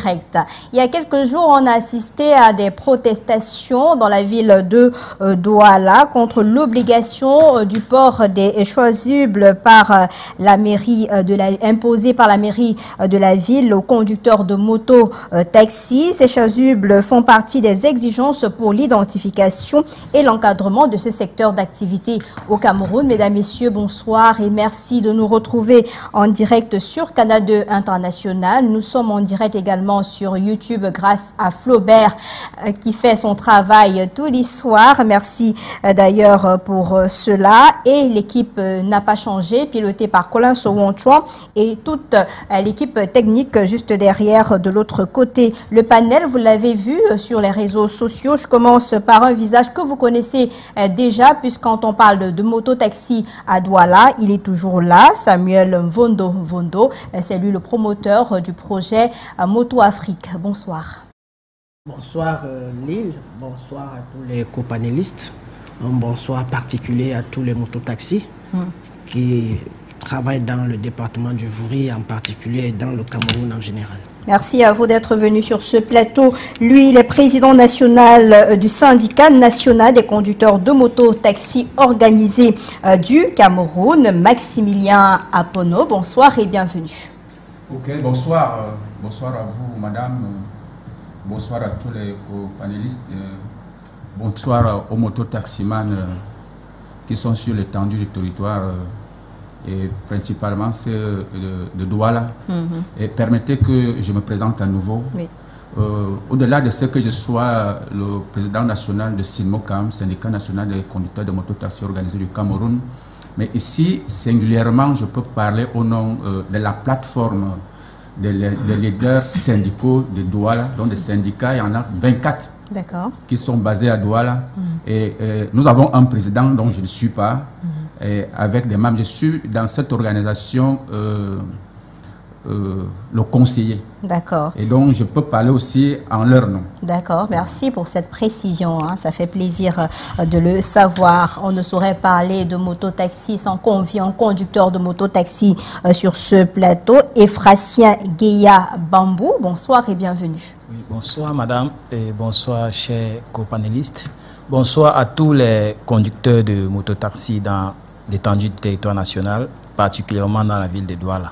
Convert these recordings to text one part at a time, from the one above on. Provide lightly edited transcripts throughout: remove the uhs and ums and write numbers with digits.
direct. Il y a quelques jours, on a assisté à des protestations dans la ville de Douala contre l'obligation du port des chasubles par la mairie imposée par la mairie de la ville aux conducteurs de moto taxi. Ces chasubles font partie des exigences pour l'identification et l'encadrement de ce secteur d'activité au Cameroun. Mesdames, Messieurs, bonsoir et merci de nous retrouver en direct sur Canal 2 International. Nous sommes en direct également sur YouTube grâce à Flaubert qui fait son travail tous les soirs. Merci d'ailleurs pour cela. Et l'équipe n'a pas changé, pilotée par Colin Sowonchouan et toute l'équipe technique juste derrière de l'autre côté. Le panel, vous l'avez vu sur les réseaux sociaux. Je commence par un visage que vous connaissez déjà, puisque quand on parle de moto-taxi à Douala, il est toujours là, Samuel Vondo. C'est lui le promoteur du projet Moto Afrique. Bonsoir. Bonsoir Lille, bonsoir à tous les copanélistes, un bonsoir particulier à tous les mototaxis qui travaillent dans le département du Vouri, en particulier et dans le Cameroun en général. Merci à vous d'être venu sur ce plateau. Lui, il est président national du syndicat national des conducteurs de moto-taxi organisé du Cameroun, Maximilien Apono. Bonsoir et bienvenue. Ok, bonsoir. Bonsoir à vous, madame. Bonsoir à tous les panélistes. Bonsoir aux mototaximans qui sont sur l'étendue du territoire et principalement ceux de Douala. Et permettez que je me présente à nouveau. Oui. Au-delà de ce que je sois le président national de SINMOCAM, syndicat national des conducteurs de mototaxi organisés du Cameroun, mais ici, singulièrement, je peux parler au nom de la plateforme des leaders syndicaux de Douala. Donc des syndicats, il y en a 24 qui sont basés à Douala. Et nous avons un président dont je ne suis pas. Et avec des membres, je suis dans cette organisation le conseiller. D'accord. Et donc, je peux parler aussi en leur nom. D'accord, merci pour cette précision. Hein. Ça fait plaisir de le savoir. On ne saurait parler de mototaxi sans convier un conducteur de mototaxi sur ce plateau. Ephrasien Guéya Bambou, bonsoir et bienvenue. Oui, bonsoir madame et bonsoir chers copanélistes. Bonsoir à tous les conducteurs de mototaxi dans l'étendue du territoire national, particulièrement dans la ville de Douala.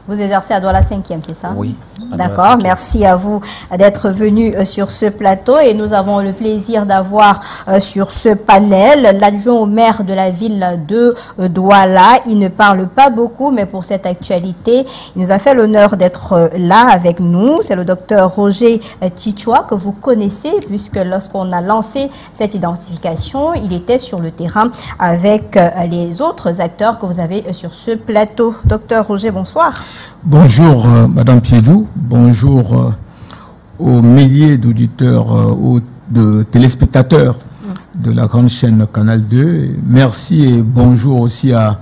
Vous exercez à Douala 5e, c'est ça? Oui. D'accord, merci à vous d'être venu sur ce plateau et nous avons le plaisir d'avoir sur ce panel l'adjoint au maire de la ville de Douala. Il ne parle pas beaucoup, mais pour cette actualité, il nous a fait l'honneur d'être là avec nous. C'est le docteur Roger Tichoua que vous connaissez puisque lorsqu'on a lancé cette identification, il était sur le terrain avec les autres acteurs que vous avez sur ce plateau. Docteur Roger, bonsoir. Bonjour Madame Piedou, bonjour aux milliers d'auditeurs, de téléspectateurs de la grande chaîne Canal 2. Merci et bonjour aussi à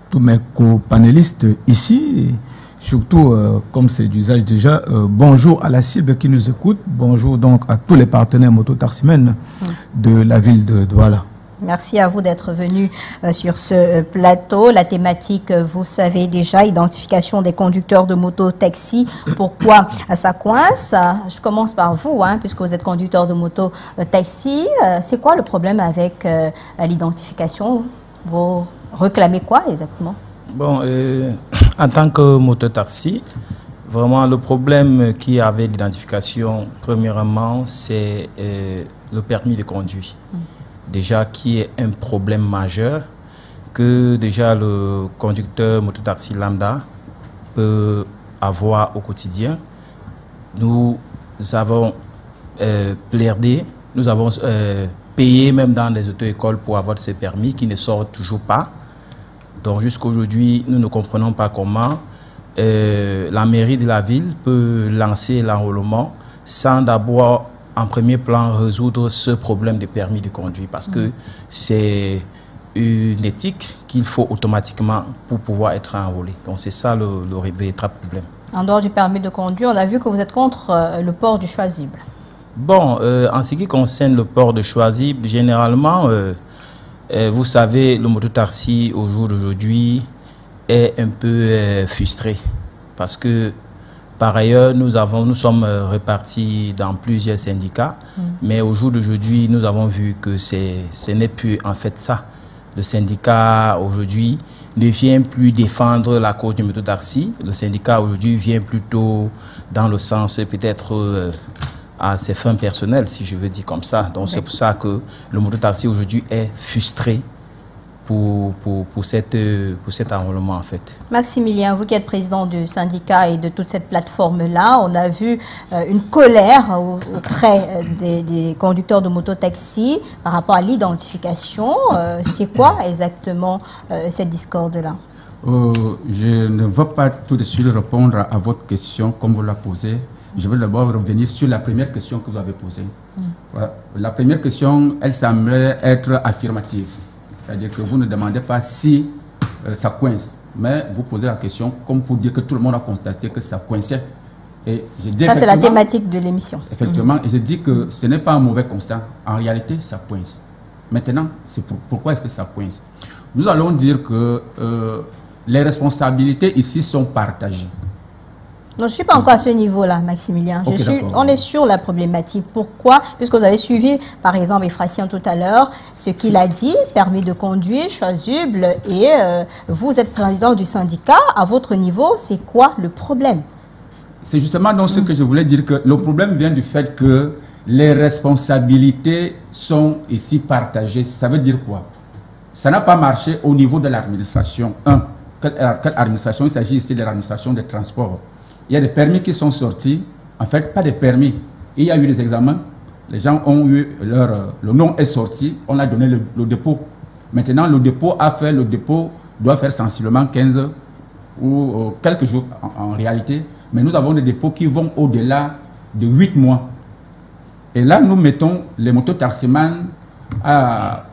tous mes co-panélistes ici. Et surtout, comme c'est d'usage déjà, bonjour à la cible qui nous écoute. Bonjour donc à tous les partenaires mototaximens de la ville de Douala. Merci à vous d'être venu sur ce plateau. La thématique, vous savez déjà, identification des conducteurs de moto-taxi. Pourquoi ça coince? Je commence par vous, hein, puisque vous êtes conducteur de moto-taxi. C'est quoi le problème avec l'identification? Vous réclamez quoi exactement? Bon, en tant que moto-taxi, vraiment le problème qu'il y avait l'identification, premièrement, c'est le permis de conduire. Déjà qui est un problème majeur que déjà le conducteur mototaxi lambda peut avoir au quotidien. Nous avons plaidé, nous avons payé même dans les auto-écoles pour avoir ce permis qui ne sort toujours pas. Donc jusqu'à aujourd'hui, nous ne comprenons pas comment la mairie de la ville peut lancer l'enrôlement sans d'abord en premier plan résoudre ce problème de permis de conduire parce que c'est une éthique qu'il faut automatiquement pour pouvoir être enrôlé. Donc c'est ça le véritable problème. En dehors du permis de conduire, on a vu que vous êtes contre le port du chasuble. Bon, en ce qui concerne le port de chasuble, généralement, vous savez, le mototaxi au jour d'aujourd'hui est un peu frustré parce que Par ailleurs, nous sommes répartis dans plusieurs syndicats, mais au jour d'aujourd'hui, nous avons vu que ce n'est plus en fait ça. Le syndicat aujourd'hui ne vient plus défendre la cause du mototaxi. Le syndicat aujourd'hui vient plutôt dans le sens peut-être à ses fins personnelles, si je veux dire comme ça. Donc c'est pour ça que le mototaxi aujourd'hui est frustré pour cet enrôlement en fait. Maximilien, vous qui êtes président du syndicat et de toute cette plateforme-là, on a vu une colère auprès des conducteurs de mototaxi par rapport à l'identification. C'est quoi exactement cette discorde-là? Je ne veux pas tout de suite répondre à votre question comme vous la posez. Je veux d'abord revenir sur la première question que vous avez posée. Voilà. La première question, elle semblait être affirmative. C'est-à-dire que vous ne demandez pas si ça coince, mais vous posez la question comme pour dire que tout le monde a constaté que ça coinçait. Et je dis ça, c'est la thématique de l'émission. Effectivement, et je dis que ce n'est pas un mauvais constat. En réalité, ça coince. Maintenant, pourquoi est-ce que ça coince? Nous allons dire que les responsabilités ici sont partagées. Non, je ne suis pas encore à ce niveau-là, Maximilien. On est sur la problématique. Pourquoi? Puisque vous avez suivi, par exemple, Ephrasien tout à l'heure, ce qu'il a dit, permis de conduire, chasuble, et vous êtes président du syndicat. À votre niveau, c'est quoi le problème? C'est justement dans ce que je voulais dire, que le problème vient du fait que les responsabilités sont ici partagées. Ça veut dire quoi? Ça n'a pas marché au niveau de l'administration. Quelle administration? Il s'agit ici de l'administration des transports. Il y a des permis qui sont sortis, en fait, pas des permis. Il y a eu des examens, les gens ont eu le nom est sorti, on a donné le dépôt. Maintenant, le dépôt doit faire sensiblement 15 ou quelques jours en réalité, mais nous avons des dépôts qui vont au-delà de 8 mois. Et là, nous mettons les mototaximans à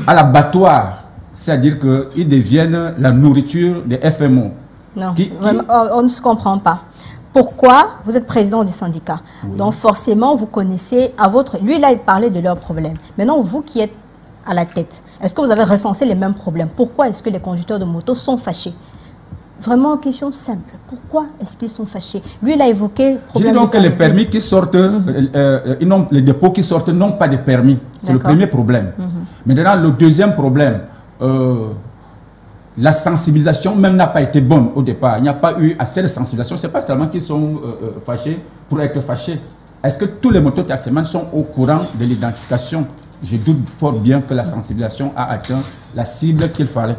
l'abattoir, c'est-à-dire qu'ils deviennent la nourriture des FMO. Non, on ne se comprend pas. Pourquoi? Vous êtes président du syndicat. Oui. Donc forcément, vous connaissez à votre... Lui, il a parlé de leurs problèmes. Maintenant, vous qui êtes à la tête, est-ce que vous avez recensé les mêmes problèmes? Pourquoi est-ce que les conducteurs de moto sont fâchés? Vraiment, question simple. Pourquoi est-ce qu'ils sont fâchés? Lui, il a évoqué le problème. Je dis donc que les permis qui sortent, les dépôts qui sortent n'ont pas de permis. C'est le premier problème. Maintenant, le deuxième problème... la sensibilisation même n'a pas été bonne au départ. Il n'y a pas eu assez de sensibilisation. Ce n'est pas seulement qu'ils sont fâchés pour être fâchés. Est-ce que tous les mototaximans sont au courant de l'identification? Je doute fort bien que la sensibilisation a atteint la cible qu'il fallait.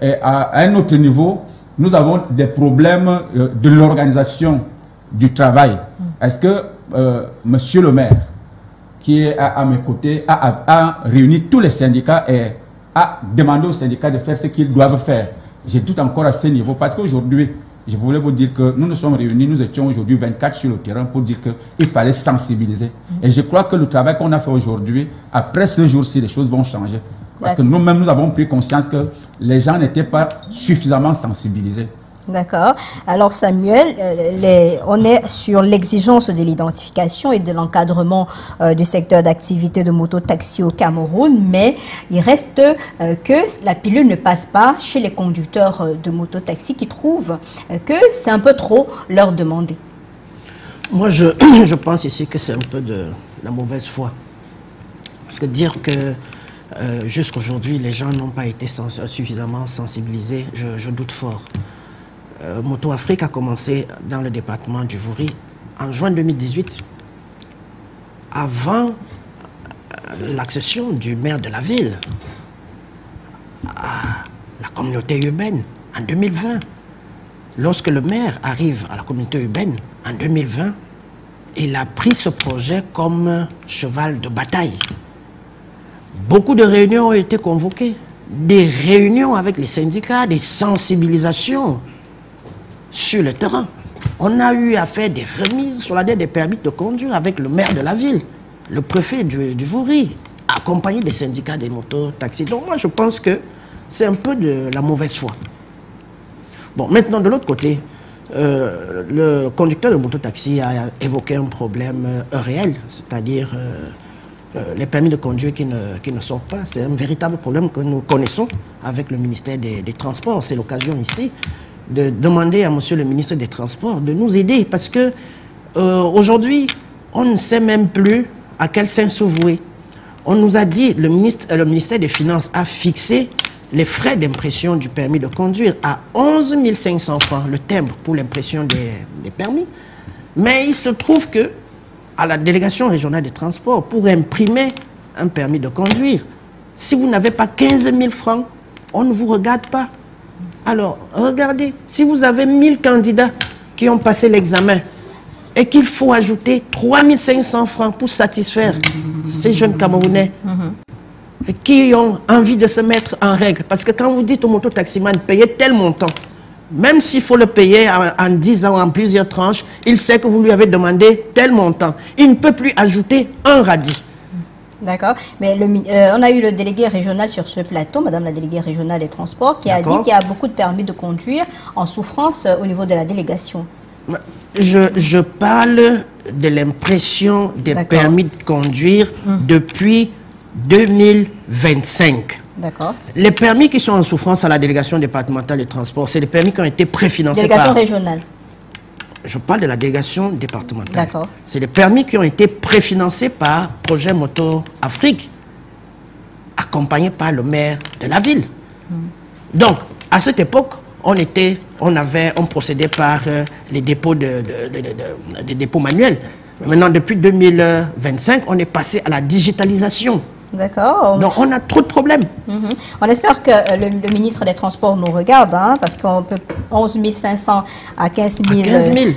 Et à un autre niveau, nous avons des problèmes de l'organisation du travail. Est-ce que monsieur le maire, qui est à mes côtés, a réuni tous les syndicats et a demandé aux syndicats de faire ce qu'ils doivent faire? J'ai tout encore à ce niveau parce qu'aujourd'hui, je voulais vous dire que nous nous sommes réunis, nous étions aujourd'hui 24 sur le terrain pour dire qu'il fallait sensibiliser. Et je crois que le travail qu'on a fait aujourd'hui, après ce jour-ci, les choses vont changer. Parce que nous-mêmes, nous avons pris conscience que les gens n'étaient pas suffisamment sensibilisés. D'accord. Alors Samuel, on est sur l'exigence de l'identification et de l'encadrement du secteur d'activité de moto-taxi au Cameroun, mais il reste que la pilule ne passe pas chez les conducteurs de moto-taxi qui trouvent que c'est un peu trop leur demander. Moi, je pense ici que c'est un peu de la mauvaise foi. Parce que dire que jusqu'aujourd'hui, les gens n'ont pas été suffisamment sensibilisés, je doute fort. Moto Afrique a commencé dans le département du Vouri en juin 2018, avant l'accession du maire de la ville à la communauté urbaine en 2020. Lorsque le maire arrive à la communauté urbaine en 2020, il a pris ce projet comme cheval de bataille. Beaucoup de réunions ont été convoquées, des réunions avec les syndicats, des sensibilisations sur le terrain. On a eu à faire des remises sur la dette des permis de conduire avec le maire de la ville, le préfet du Vouri, accompagné des syndicats des motos-taxis. Donc moi je pense que c'est un peu de la mauvaise foi. Bon, maintenant de l'autre côté, le conducteur de moto-taxi a évoqué un problème réel, c'est-à-dire les permis de conduire qui ne sortent pas. C'est un véritable problème que nous connaissons avec le ministère des Transports. C'est l'occasion ici de demander à monsieur le ministre des Transports de nous aider parce que aujourd'hui, on ne sait même plus à quel sein se vouer. On nous a dit, le ministère des Finances a fixé les frais d'impression du permis de conduire à 11 500 francs, le timbre pour l'impression des permis. Mais il se trouve que à la délégation régionale des transports, pour imprimer un permis de conduire, si vous n'avez pas 15 000 francs, on ne vous regarde pas. Alors, regardez, si vous avez 1000 candidats qui ont passé l'examen et qu'il faut ajouter 3 500 francs pour satisfaire ces jeunes Camerounais qui ont envie de se mettre en règle. Parce que quand vous dites au mototaximan payez tel montant, même s'il faut le payer en 10 ans, en plusieurs tranches, il sait que vous lui avez demandé tel montant. Il ne peut plus ajouter un radis. D'accord. Mais on a eu le délégué régional sur ce plateau, madame la déléguée régionale des transports, qui a dit qu'il y a beaucoup de permis de conduire en souffrance au niveau de la délégation. Je parle de l'impression des permis de conduire depuis 2025. D'accord. Les permis qui sont en souffrance à la délégation départementale des transports, c'est des permis qui ont été préfinancés délégation régionale. Je parle de la délégation départementale. D'accord. C'est des permis qui ont été préfinancés par Projet Moto Afrique, accompagnés par le maire de la ville. Donc, à cette époque, on procédait par les dépôts des dépôts manuels. Maintenant, depuis 2025, on est passé à la digitalisation. D'accord. Donc, on a trop de problèmes. On espère que le ministre des Transports nous regarde, hein, parce qu'on peut 11 500 à 15 000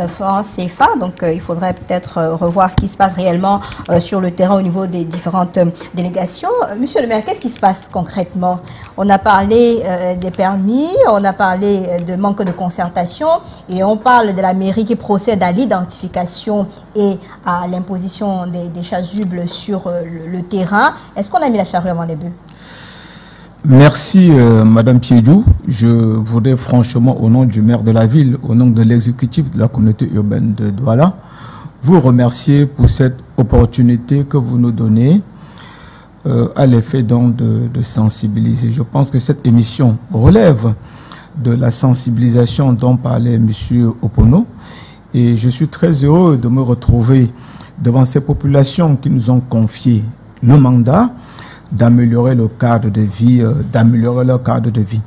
francs CFA. Donc, il faudrait peut-être revoir ce qui se passe réellement sur le terrain au niveau des différentes délégations. Monsieur le maire, qu'est-ce qui se passe concrètement? On a parlé des permis, on a parlé de manque de concertation et on parle de la mairie qui procède à l'identification et à l'imposition des chasubles sur le terrain. Est-ce qu'on a mis la charrue avant les bœufs? Merci Madame Piedou. Je voudrais franchement, au nom du maire de la ville, au nom de l'exécutif de la communauté urbaine de Douala, vous remercier pour cette opportunité que vous nous donnez à l'effet donc de sensibiliser. Je pense que cette émission relève de la sensibilisation dont parlait M. Opono et je suis très heureux de me retrouver devant ces populations qui nous ont confié le mandat d'améliorer le cadre de vie, d'améliorer leur cadre de vie.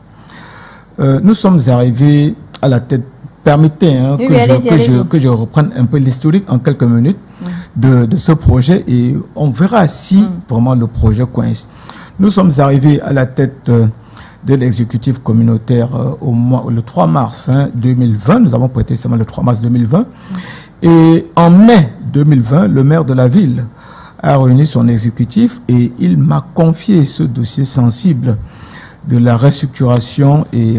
Nous sommes arrivés à la tête, permettez que je reprenne un peu l'historique en quelques minutes de ce projet et on verra si vraiment le projet coince. Nous sommes arrivés à la tête de l'exécutif communautaire le 3 mars 2020, nous avons prêté serment le 3 mars 2020 et en mai 2020, le maire de la ville a réuni son exécutif et il m'a confié ce dossier sensible de la restructuration et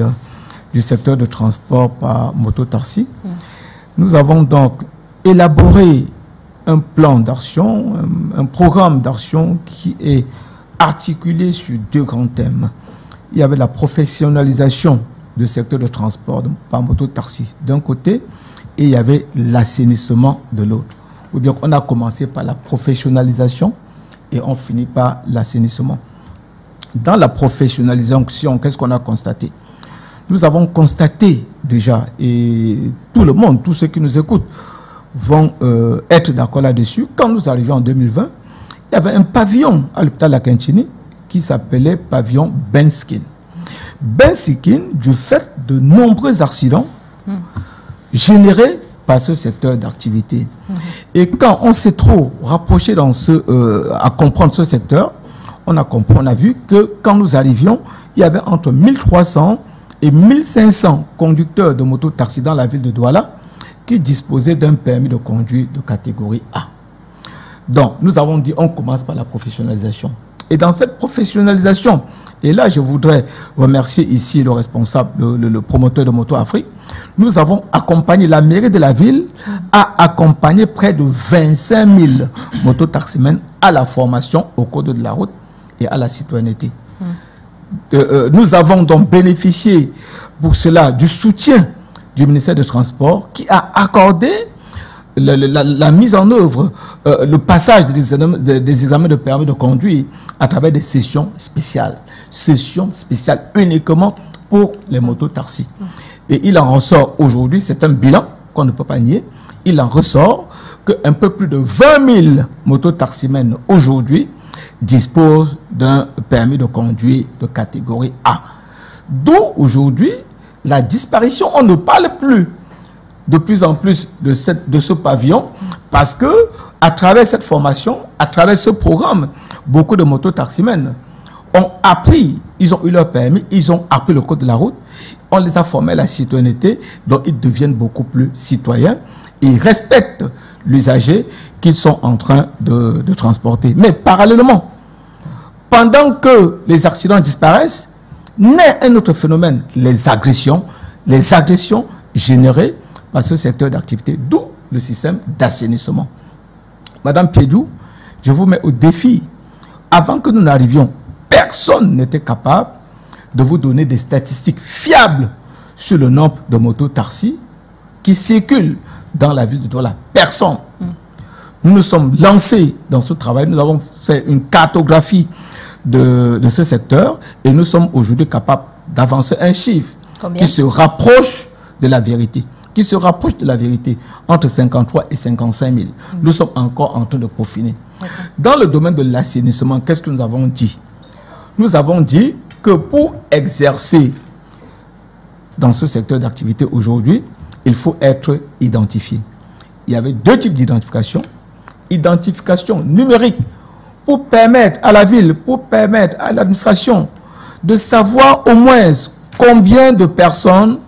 du secteur de transport par moto-taxi. Nous avons donc élaboré un plan d'action, un programme d'action qui est articulé sur deux grands thèmes. Il y avait la professionnalisation du secteur de transport par moto-taxi d'un côté et il y avait l'assainissement de l'autre. Bien qu'on a commencé par la professionnalisation et on finit par l'assainissement. Dans la professionnalisation, qu'est-ce qu'on a constaté? Nous avons constaté déjà, et tout le monde, tous ceux qui nous écoutent, vont être d'accord là-dessus. Quand nous arrivions en 2020, il y avait un pavillon à l'hôpital Lakenchini qui s'appelait pavillon Benskin. Benskin, du fait de nombreux accidents générés par ce secteur d'activité. Et quand on s'est trop rapproché à comprendre ce secteur, on a vu que quand nous arrivions, il y avait entre 1300 et 1500 conducteurs de moto-taxi dans la ville de Douala qui disposaient d'un permis de conduire de catégorie A. Donc, nous avons dit, on commence par la professionnalisation. Et dans cette professionnalisation, et là, je voudrais remercier ici le responsable, le promoteur de Moto Afrique, nous avons accompagné, la mairie de la ville a accompagné près de 25 000 mototaximens à la formation au code de la route et à la citoyenneté. Nous avons donc bénéficié pour cela du soutien du ministère des Transports qui a accordé la mise en œuvre, le passage des examens de permis de conduire à travers des sessions spéciales. Sessions spéciales uniquement pour les mototaxis. Et il en ressort aujourd'hui, c'est un bilan qu'on ne peut pas nier, il en ressort qu'un peu plus de 20 000 mototaximènes aujourd'hui disposent d'un permis de conduire de catégorie A. D'où aujourd'hui la disparition, on ne parle plus de plus en plus de ce pavillon parce que à travers cette formation, à travers ce programme, beaucoup de mototaximènes ont appris, ils ont eu leur permis, ils ont appris le code de la route, on les a formés à la citoyenneté, donc ils deviennent beaucoup plus citoyens et ils respectent l'usager qu'ils sont en train de transporter. Mais parallèlement, pendant que les accidents disparaissent, naît un autre phénomène, les agressions générées par ce secteur d'activité, d'où le système d'assainissement. Madame Piedou, je vous mets au défi. Avant que nous n'arrivions, personne n'était capable de vous donner des statistiques fiables sur le nombre de mototaxis qui circulent dans la ville de Douala. Personne. Nous nous sommes lancés dans ce travail, nous avons fait une cartographie de ce secteur et nous sommes aujourd'hui capables d'avancer un chiffre qui se rapproche de la vérité. Entre 53 et 55 000. Nous sommes encore en train de peaufiner. Dans le domaine de l'assainissement, qu'est-ce que nous avons dit? Nous avons dit que pour exercer dans ce secteur d'activité aujourd'hui, il faut être identifié. Il y avait deux types d'identification. Identification numérique pour permettre à la ville, pour permettre à l'administration de savoir au moins combien de personnes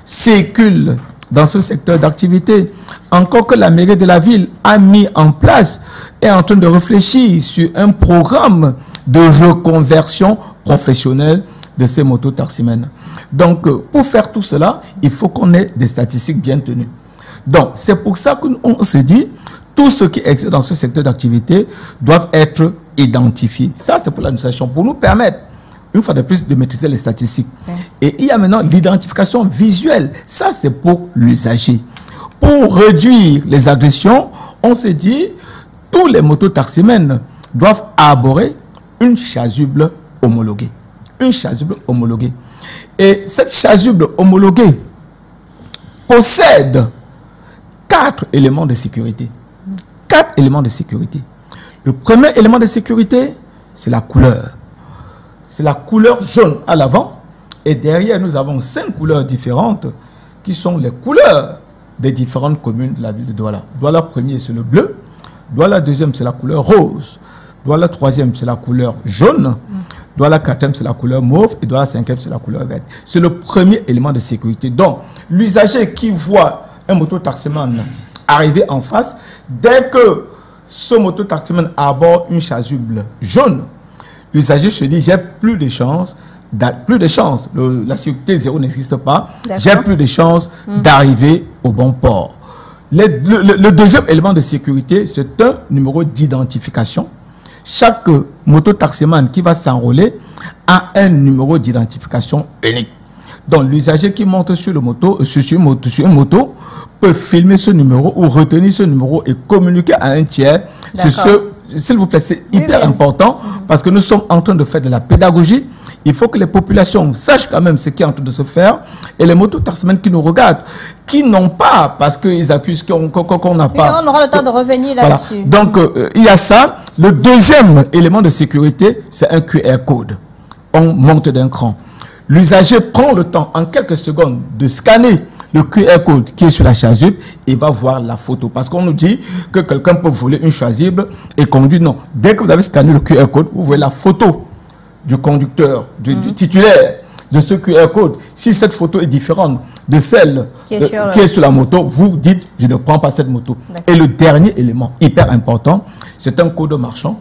circulent dans ce secteur d'activité. Encore que la mairie de la ville a mis en place et est en train de réfléchir sur un programme de reconversion professionnelle de ces mototaximènes. Donc, pour faire tout cela, il faut qu'on ait des statistiques bien tenues. Donc, c'est pour ça qu'on se dit, tout ce qui existe dans ce secteur d'activité doivent être identifiés. Ça, c'est pour l'administration, pour nous permettre, une fois de plus, de maîtriser les statistiques. Et il y a maintenant l'identification visuelle. Ça, c'est pour l'usager. Pour réduire les agressions, on s'est dit, tous les mototaximènes doivent arborer une chasuble homologuée. Une chasuble homologuée. Et cette chasuble homologuée possède 4 éléments de sécurité. 4 éléments de sécurité. Le premier élément de sécurité, c'est la couleur. C'est la couleur jaune à l'avant. Et derrière, nous avons 5 couleurs différentes qui sont les couleurs des différentes communes de la ville de Douala. Douala premier, c'est le bleu. Douala deuxième, c'est la couleur rose. Douala troisième, c'est la couleur jaune. Douala quatrième, c'est la couleur mauve. Et Douala cinquième, c'est la couleur verte. C'est le premier élément de sécurité. Donc, l'usager qui voit un mototaximène arriver en face, dès que ce mototaximène arbore une chasuble jaune, l'usager se dit, j'ai plus de chances, la sécurité zéro n'existe pas, j'ai plus de chances d'arriver au bon port. Le deuxième élément de sécurité, c'est un numéro d'identification. Chaque mototaximène qui va s'enrôler a un numéro d'identification unique. Donc l'usager qui monte sur une moto peut filmer ce numéro ou retenir ce numéro et communiquer à un tiers. S'il vous plaît, c'est hyper important parce que nous sommes en train de faire de la pédagogie. Il faut que les populations sachent quand même ce qui est en train de se faire. Et les mototaximènes qui nous regardent, qui n'ont pas, parce qu'ils accusent qu'on n'a pas. On aura le temps de revenir là-dessus. Voilà. Donc, il y a ça. Le deuxième élément de sécurité, c'est un QR code. On monte d'un cran. L'usager prend le temps, en quelques secondes, de scanner le QR code qui est sur la chasuble et va voir la photo. Parce qu'on nous dit que quelqu'un peut voler une chasuble et conduire. Non. Dès que vous avez scanné le QR code, vous voyez la photo du conducteur, du titulaire de ce QR code. Si cette photo est différente de celle qui est sur la moto, vous dites, je ne prends pas cette moto. Et le dernier élément hyper important, c'est un code marchand.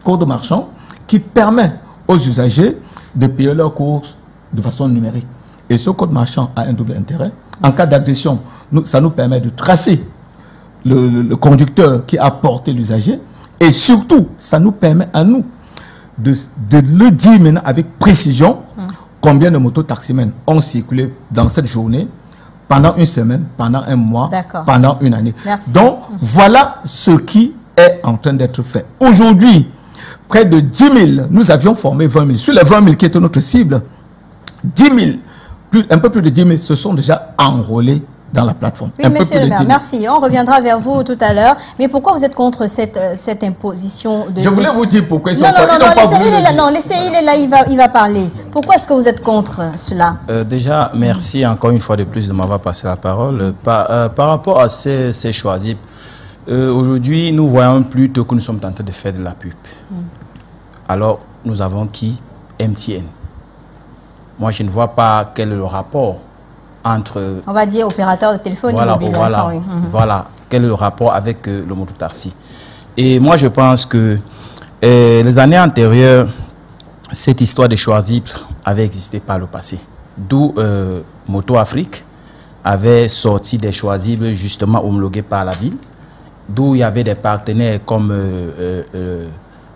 Code marchand qui permet aux usagers de payer leurs courses de façon numérique. Et ce code marchand a un double intérêt. En cas d'agression, ça nous permet de tracer le conducteur qui a porté l'usager. Et surtout, ça nous permet à nous de le dire maintenant avec précision combien de mototaximènes ont circulé dans cette journée, pendant une semaine, pendant un mois, pendant une année. Merci. Donc, voilà ce qui est en train d'être fait. Aujourd'hui, près de 10 000, nous avions formé 20 000. Sur les 20 000 qui étaient notre cible, 10 000, un peu plus de 10 000 se sont déjà enrôlés dans la plateforme. Oui, monsieur le maire, merci. On reviendra vers vous tout à l'heure. Mais pourquoi vous êtes contre cette imposition de... Je voulais vous dire pourquoi ils sont non, pas... Laissez, il est là, il va parler. Pourquoi est-ce que vous êtes contre cela? Déjà, merci encore une fois de plus de m'avoir passé la parole. Par rapport à ces choisis, aujourd'hui, nous voyons plutôt que nous sommes en train de faire de la pub. Alors, nous avons qui? MTN. Moi, je ne vois pas quel est le rapport entre... On va dire opérateur de téléphone mobile. Voilà, quel est le rapport avec le mototaxi. Et moi, je pense que les années antérieures, cette histoire de choisible avait existé par le passé. D'où Moto Afrique avait sorti des choisibles justement homologués par la ville. D'où il y avait des partenaires comme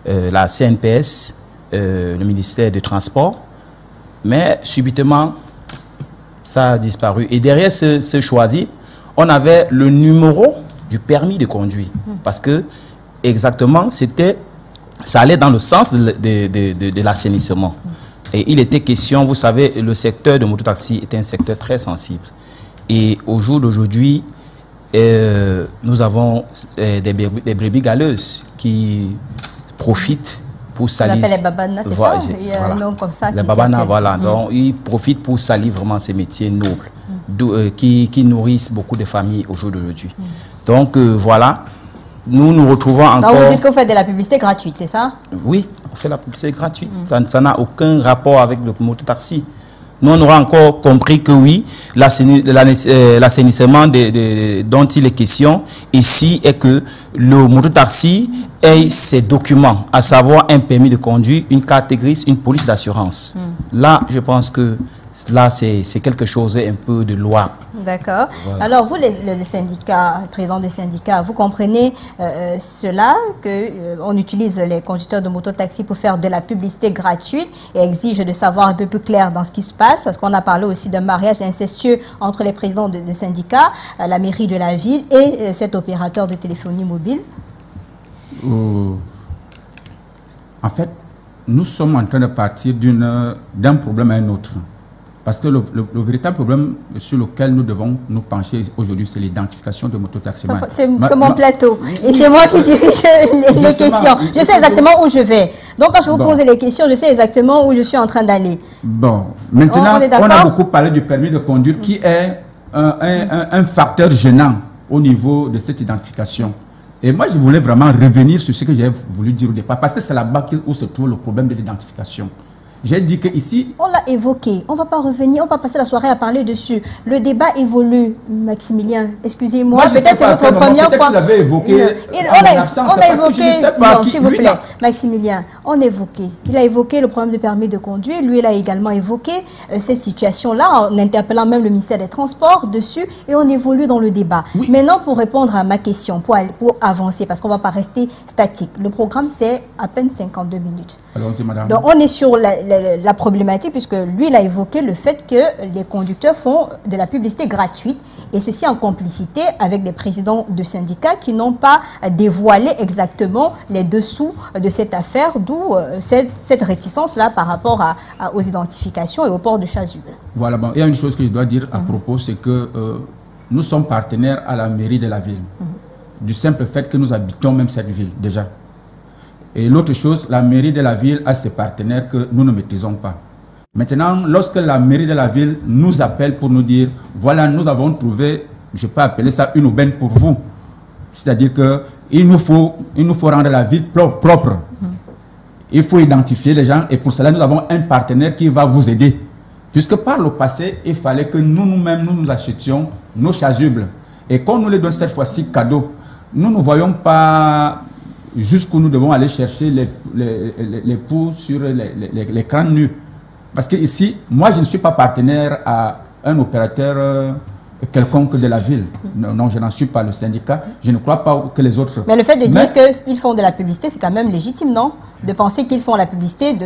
la CNPS, le ministère des Transports. Mais subitement, ça a disparu. Et derrière ce choisi, on avait le numéro du permis de conduire. Parce que, exactement, ça allait dans le sens de l'assainissement. Et il était question, vous savez, le secteur de mototaxi est un secteur très sensible. Et au jour d'aujourd'hui, nous avons des brebis galeuses qui profitent pour salir. On appelle les babana, c'est ça? Il y a un nom comme ça. Les babana, voilà. Donc, ils profitent pour salir vraiment ces métiers nobles qui nourrissent beaucoup de familles au jour d'aujourd'hui. Donc, voilà. Nous nous retrouvons encore... Donc, vous dites que vous faites de la publicité gratuite, c'est ça? Oui, on fait la publicité gratuite. Ça n'a aucun rapport avec le mototaxi. Nous, on aura encore compris que oui, l'assainissement dont il est question ici est que le mototaxi ait ses documents, à savoir un permis de conduire, une carte grise, une police d'assurance. Là, je pense que là, c'est quelque chose un peu de loi. D'accord. Voilà. Alors, vous, le syndicat, le président du syndicat, vous comprenez cela, qu'on utilise les conducteurs de mototaxi pour faire de la publicité gratuite et exige de savoir un peu plus clair dans ce qui se passe, parce qu'on a parlé aussi d'un mariage incestueux entre les présidents de syndicats, la mairie de la ville et cet opérateur de téléphonie mobile. En fait, nous sommes en train de partir d'un problème à un autre. Parce que le véritable problème sur lequel nous devons nous pencher aujourd'hui, c'est l'identification de mototaximan. C'est mon plateau. Et c'est moi qui dirige les questions. Je sais exactement où je vais. Donc, quand je vous pose les questions, je sais exactement où je suis en train d'aller. Bon, maintenant, on a beaucoup parlé du permis de conduire qui est un facteur gênant au niveau de cette identification. Et moi, je voulais vraiment revenir sur ce que j'ai voulu dire au départ, parce que c'est là-bas où se trouve le problème de l'identification. J'ai dit qu'ici... On l'a évoqué. On ne va pas revenir. On va passer la soirée à parler dessus. Le débat évolue, Maximilien. Excusez-moi. Peut-être c'est votre première fois. On l'avait évoqué. On a évoqué... Non, s'il vous plaît. Maximilien, on a évoqué. Il a évoqué le problème de permis de conduire. Lui, il a également évoqué cette situation-là en interpellant même le ministère des Transports dessus. Et on évolue dans le débat. Oui. Maintenant, pour répondre à ma question, pour avancer, parce qu'on ne va pas rester statique. Le programme, c'est à peine 52 minutes. Allons-y, madame. Donc, on est sur la problématique, puisque lui, il a évoqué le fait que les conducteurs font de la publicité gratuite, et ceci en complicité avec les présidents de syndicats qui n'ont pas dévoilé exactement les dessous de cette affaire, d'où cette réticence-là par rapport aux identifications et au port de chasuble. Voilà, bon, il y a une chose que je dois dire à propos, c'est que nous sommes partenaires à la mairie de la ville, du simple fait que nous habitons même cette ville, déjà. Et l'autre chose, la mairie de la ville a ses partenaires que nous ne maîtrisons pas. Maintenant, lorsque la mairie de la ville nous appelle pour nous dire, voilà, nous avons trouvé, je peux appeler ça une aubaine pour vous. C'est-à-dire qu'il nous faut rendre la ville propre. Il faut identifier les gens et pour cela, nous avons un partenaire qui va vous aider. Puisque par le passé, il fallait que nous-mêmes, nous achetions nos chasubles. Et quand on nous les donne cette fois-ci cadeau, nous ne voyons pas... jusqu'où nous devons aller chercher les poux sur les crânes nus. Parce que ici, moi, je ne suis pas partenaire à un opérateur quelconque de la ville. Non, je n'en suis pas le syndicat. Je ne crois pas que les autres... Mais le fait de dire qu'ils font de la publicité, c'est quand même légitime, non? De penser qu'ils font la publicité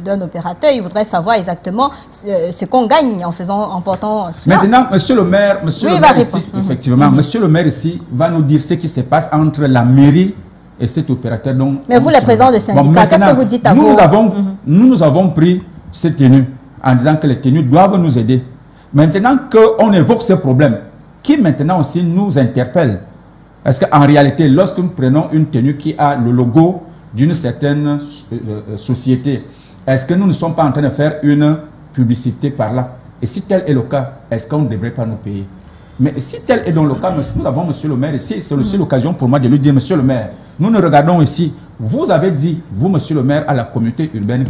d'un opérateur. Ils voudraient savoir exactement ce qu'on gagne en portant cela. Maintenant, monsieur le maire ici, effectivement, monsieur le maire ici va nous dire ce qui se passe entre la mairie et cet opérateur. Donc, mais vous, les présidents de syndicats, qu'est-ce que vous dites à vous? Nous avons pris cette tenue. en disant que les tenues doivent nous aider. Maintenant qu'on évoque ce problème, qui maintenant aussi nous interpelle. Parce qu'en réalité, lorsque nous prenons une tenue qui a le logo d'une certaine société, est-ce que nous ne sommes pas en train de faire une publicité par là? Et si tel est le cas, est-ce qu'on ne devrait pas nous payer? Mais si tel est dans le cas, nous avons monsieur le maire ici, c'est aussi l'occasion pour moi de lui dire, monsieur le maire, nous nous regardons ici, vous avez dit, vous monsieur le maire, à la communauté urbaine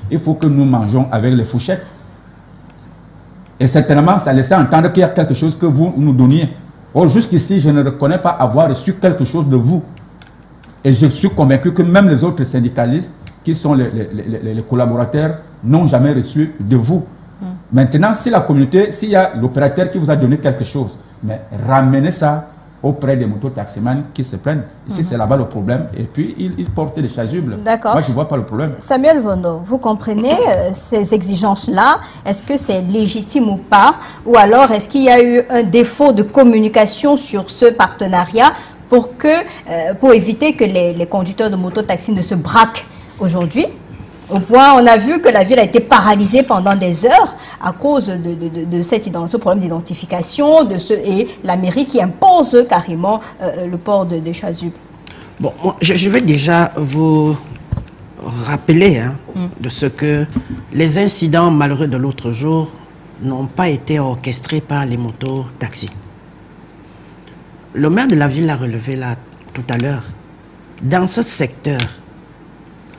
qu'il faut que nous mangeons avec les fourchettes. Et certainement, ça laissait entendre qu'il y a quelque chose que vous nous donniez. Or, jusqu'ici, je ne reconnais pas avoir reçu quelque chose de vous. Et je suis convaincu que même les autres syndicalistes, qui sont les collaborateurs, n'ont jamais reçu de vous. Maintenant, si la communauté, s'il y a l'opérateur qui vous a donné quelque chose, mais ramenez ça auprès des mototaximans qui se prennent. Ici, c'est là-bas le problème. Et puis, ils portent des chasubles. D'accord. Moi, je ne vois pas le problème. Samuel Vono, vous comprenez ces exigences-là? Est-ce que c'est légitime ou pas? Ou alors, est-ce qu'il y a eu un défaut de communication sur ce partenariat pour éviter que les conducteurs de mototaxi ne se braquent aujourd'hui? Au point, on a vu que la ville a été paralysée pendant des heures à cause de ce problème d'identification et la mairie qui impose carrément le port de chasubles. Bon, moi, je vais déjà vous rappeler de ce que les incidents malheureux de l'autre jour n'ont pas été orchestrés par les motos-taxis. Le maire de la ville l'a relevé là tout à l'heure. Dans ce secteur,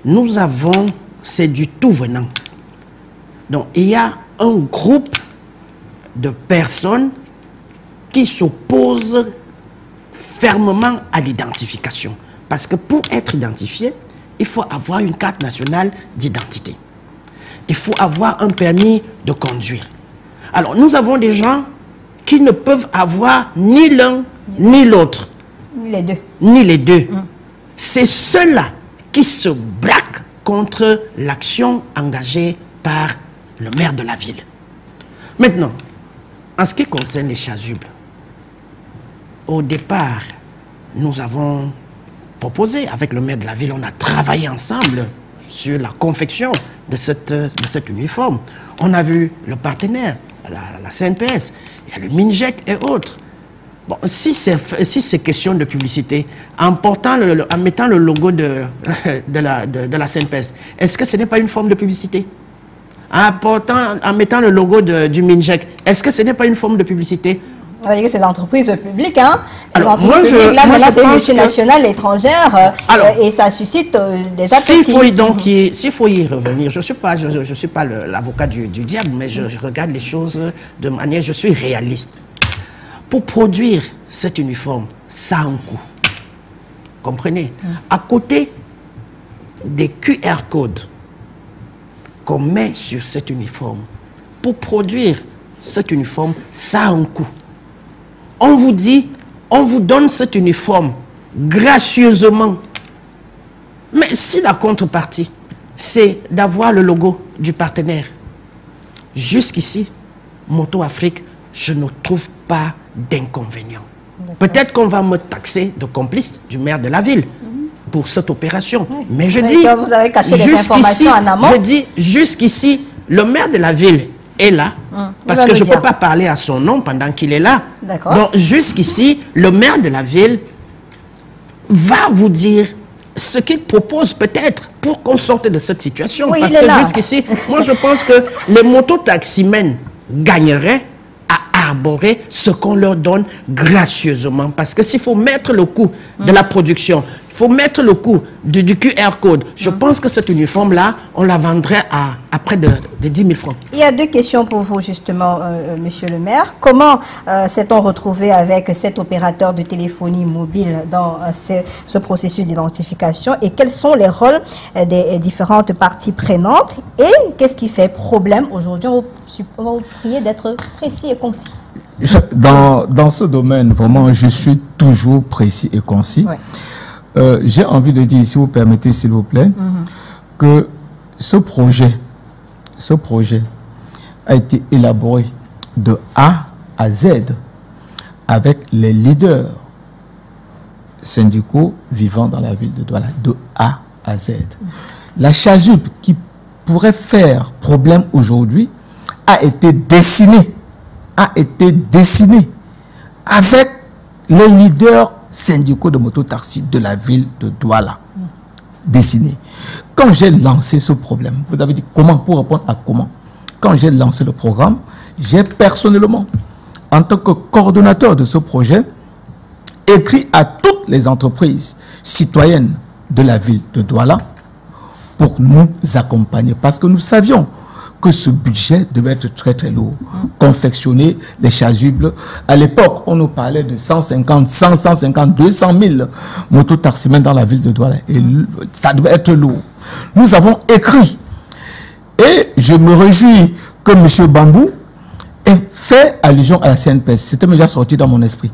nous avons... c'est du tout venant. Donc, il y a un groupe de personnes qui s'opposent fermement à l'identification. Parce que pour être identifié, il faut avoir une carte nationale d'identité. Il faut avoir un permis de conduire. Alors, nous avons des gens qui ne peuvent avoir ni l'un ni l'autre. Ni les deux. Ni les deux. C'est ceux-là qui se braquent contre l'action engagée par le maire de la ville. Maintenant, en ce qui concerne les chasubles, au départ, nous avons proposé avec le maire de la ville, on a travaillé ensemble sur la confection de cet uniforme. On a vu le partenaire, la CNPS, il y a le MINJEC et autres. Bon, si c'est question de publicité, en mettant le logo de la CNPS, est-ce que ce n'est pas une forme de publicité? En mettant le logo du MINJEC, est-ce que ce n'est pas une forme de publicité? On va dire que c'est l'entreprise publique, hein? C'est l'entreprise publique. Là, maintenant, c'est une multinationale étrangère et ça suscite des appétits. S'il faut y revenir, je ne suis pas l'avocat du diable, mais je regarde les choses de manière, je suis réaliste. Pour produire cet uniforme, ça a un coût. Comprenez? À côté des QR codes qu'on met sur cet uniforme, pour produire cet uniforme, ça a un coût. On vous dit, on vous donne cet uniforme gracieusement. Mais si la contrepartie, c'est d'avoir le logo du partenaire, jusqu'ici, Moto Afrique, je ne trouve pas d'inconvénient. Peut-être qu'on va me taxer de complice du maire de la ville pour cette opération. Mais je dis, vous avez caché les informations en amont. Je dis, jusqu'ici, le maire de la ville est là, parce que je ne peux pas parler à son nom pendant qu'il est là. Donc, jusqu'ici, le maire de la ville va vous dire ce qu'il propose peut-être pour qu'on sorte de cette situation. Oui, parce que jusqu'ici, moi je pense que les mototaximens gagneraient à arborer ce qu'on leur donne gracieusement. Parce que s'il faut mettre le coût de la production, il faut mettre le coût du QR code. Je pense que cet uniforme-là, on la vendrait à près de 10 000 francs. Il y a deux questions pour vous, justement, monsieur le maire. Comment s'est-on retrouvé avec cet opérateur de téléphonie mobile dans ce processus d'identification et quels sont les rôles des différentes parties prenantes et qu'est-ce qui fait problème aujourd'hui? On va vous prier d'être précis et concis. Dans ce domaine, vraiment, je suis toujours précis et concis. Ouais. J'ai envie de dire, si vous permettez, s'il vous plaît, que ce projet a été élaboré de A à Z avec les leaders syndicaux vivant dans la ville de Douala, de A à Z. La chasuble qui pourrait faire problème aujourd'hui a été dessiné avec les leaders syndicaux de mototaxi de la ville de Douala. Dessiné. Quand j'ai lancé ce problème, vous avez dit comment, pour répondre à comment. Quand j'ai lancé le programme, j'ai personnellement, en tant que coordonnateur de ce projet, écrit à toutes les entreprises citoyennes de la ville de Douala pour nous accompagner. Parce que nous savions que ce budget devait être très très lourd. Confectionner les chasubles. À l'époque, on nous parlait de 150, 100, 150, 200 000 mototaximens dans la ville de Douala. Et ça devait être lourd. Nous avons écrit. Et je me réjouis que M. Bambou ait fait allusion à la CNPS. C'était déjà sorti dans mon esprit.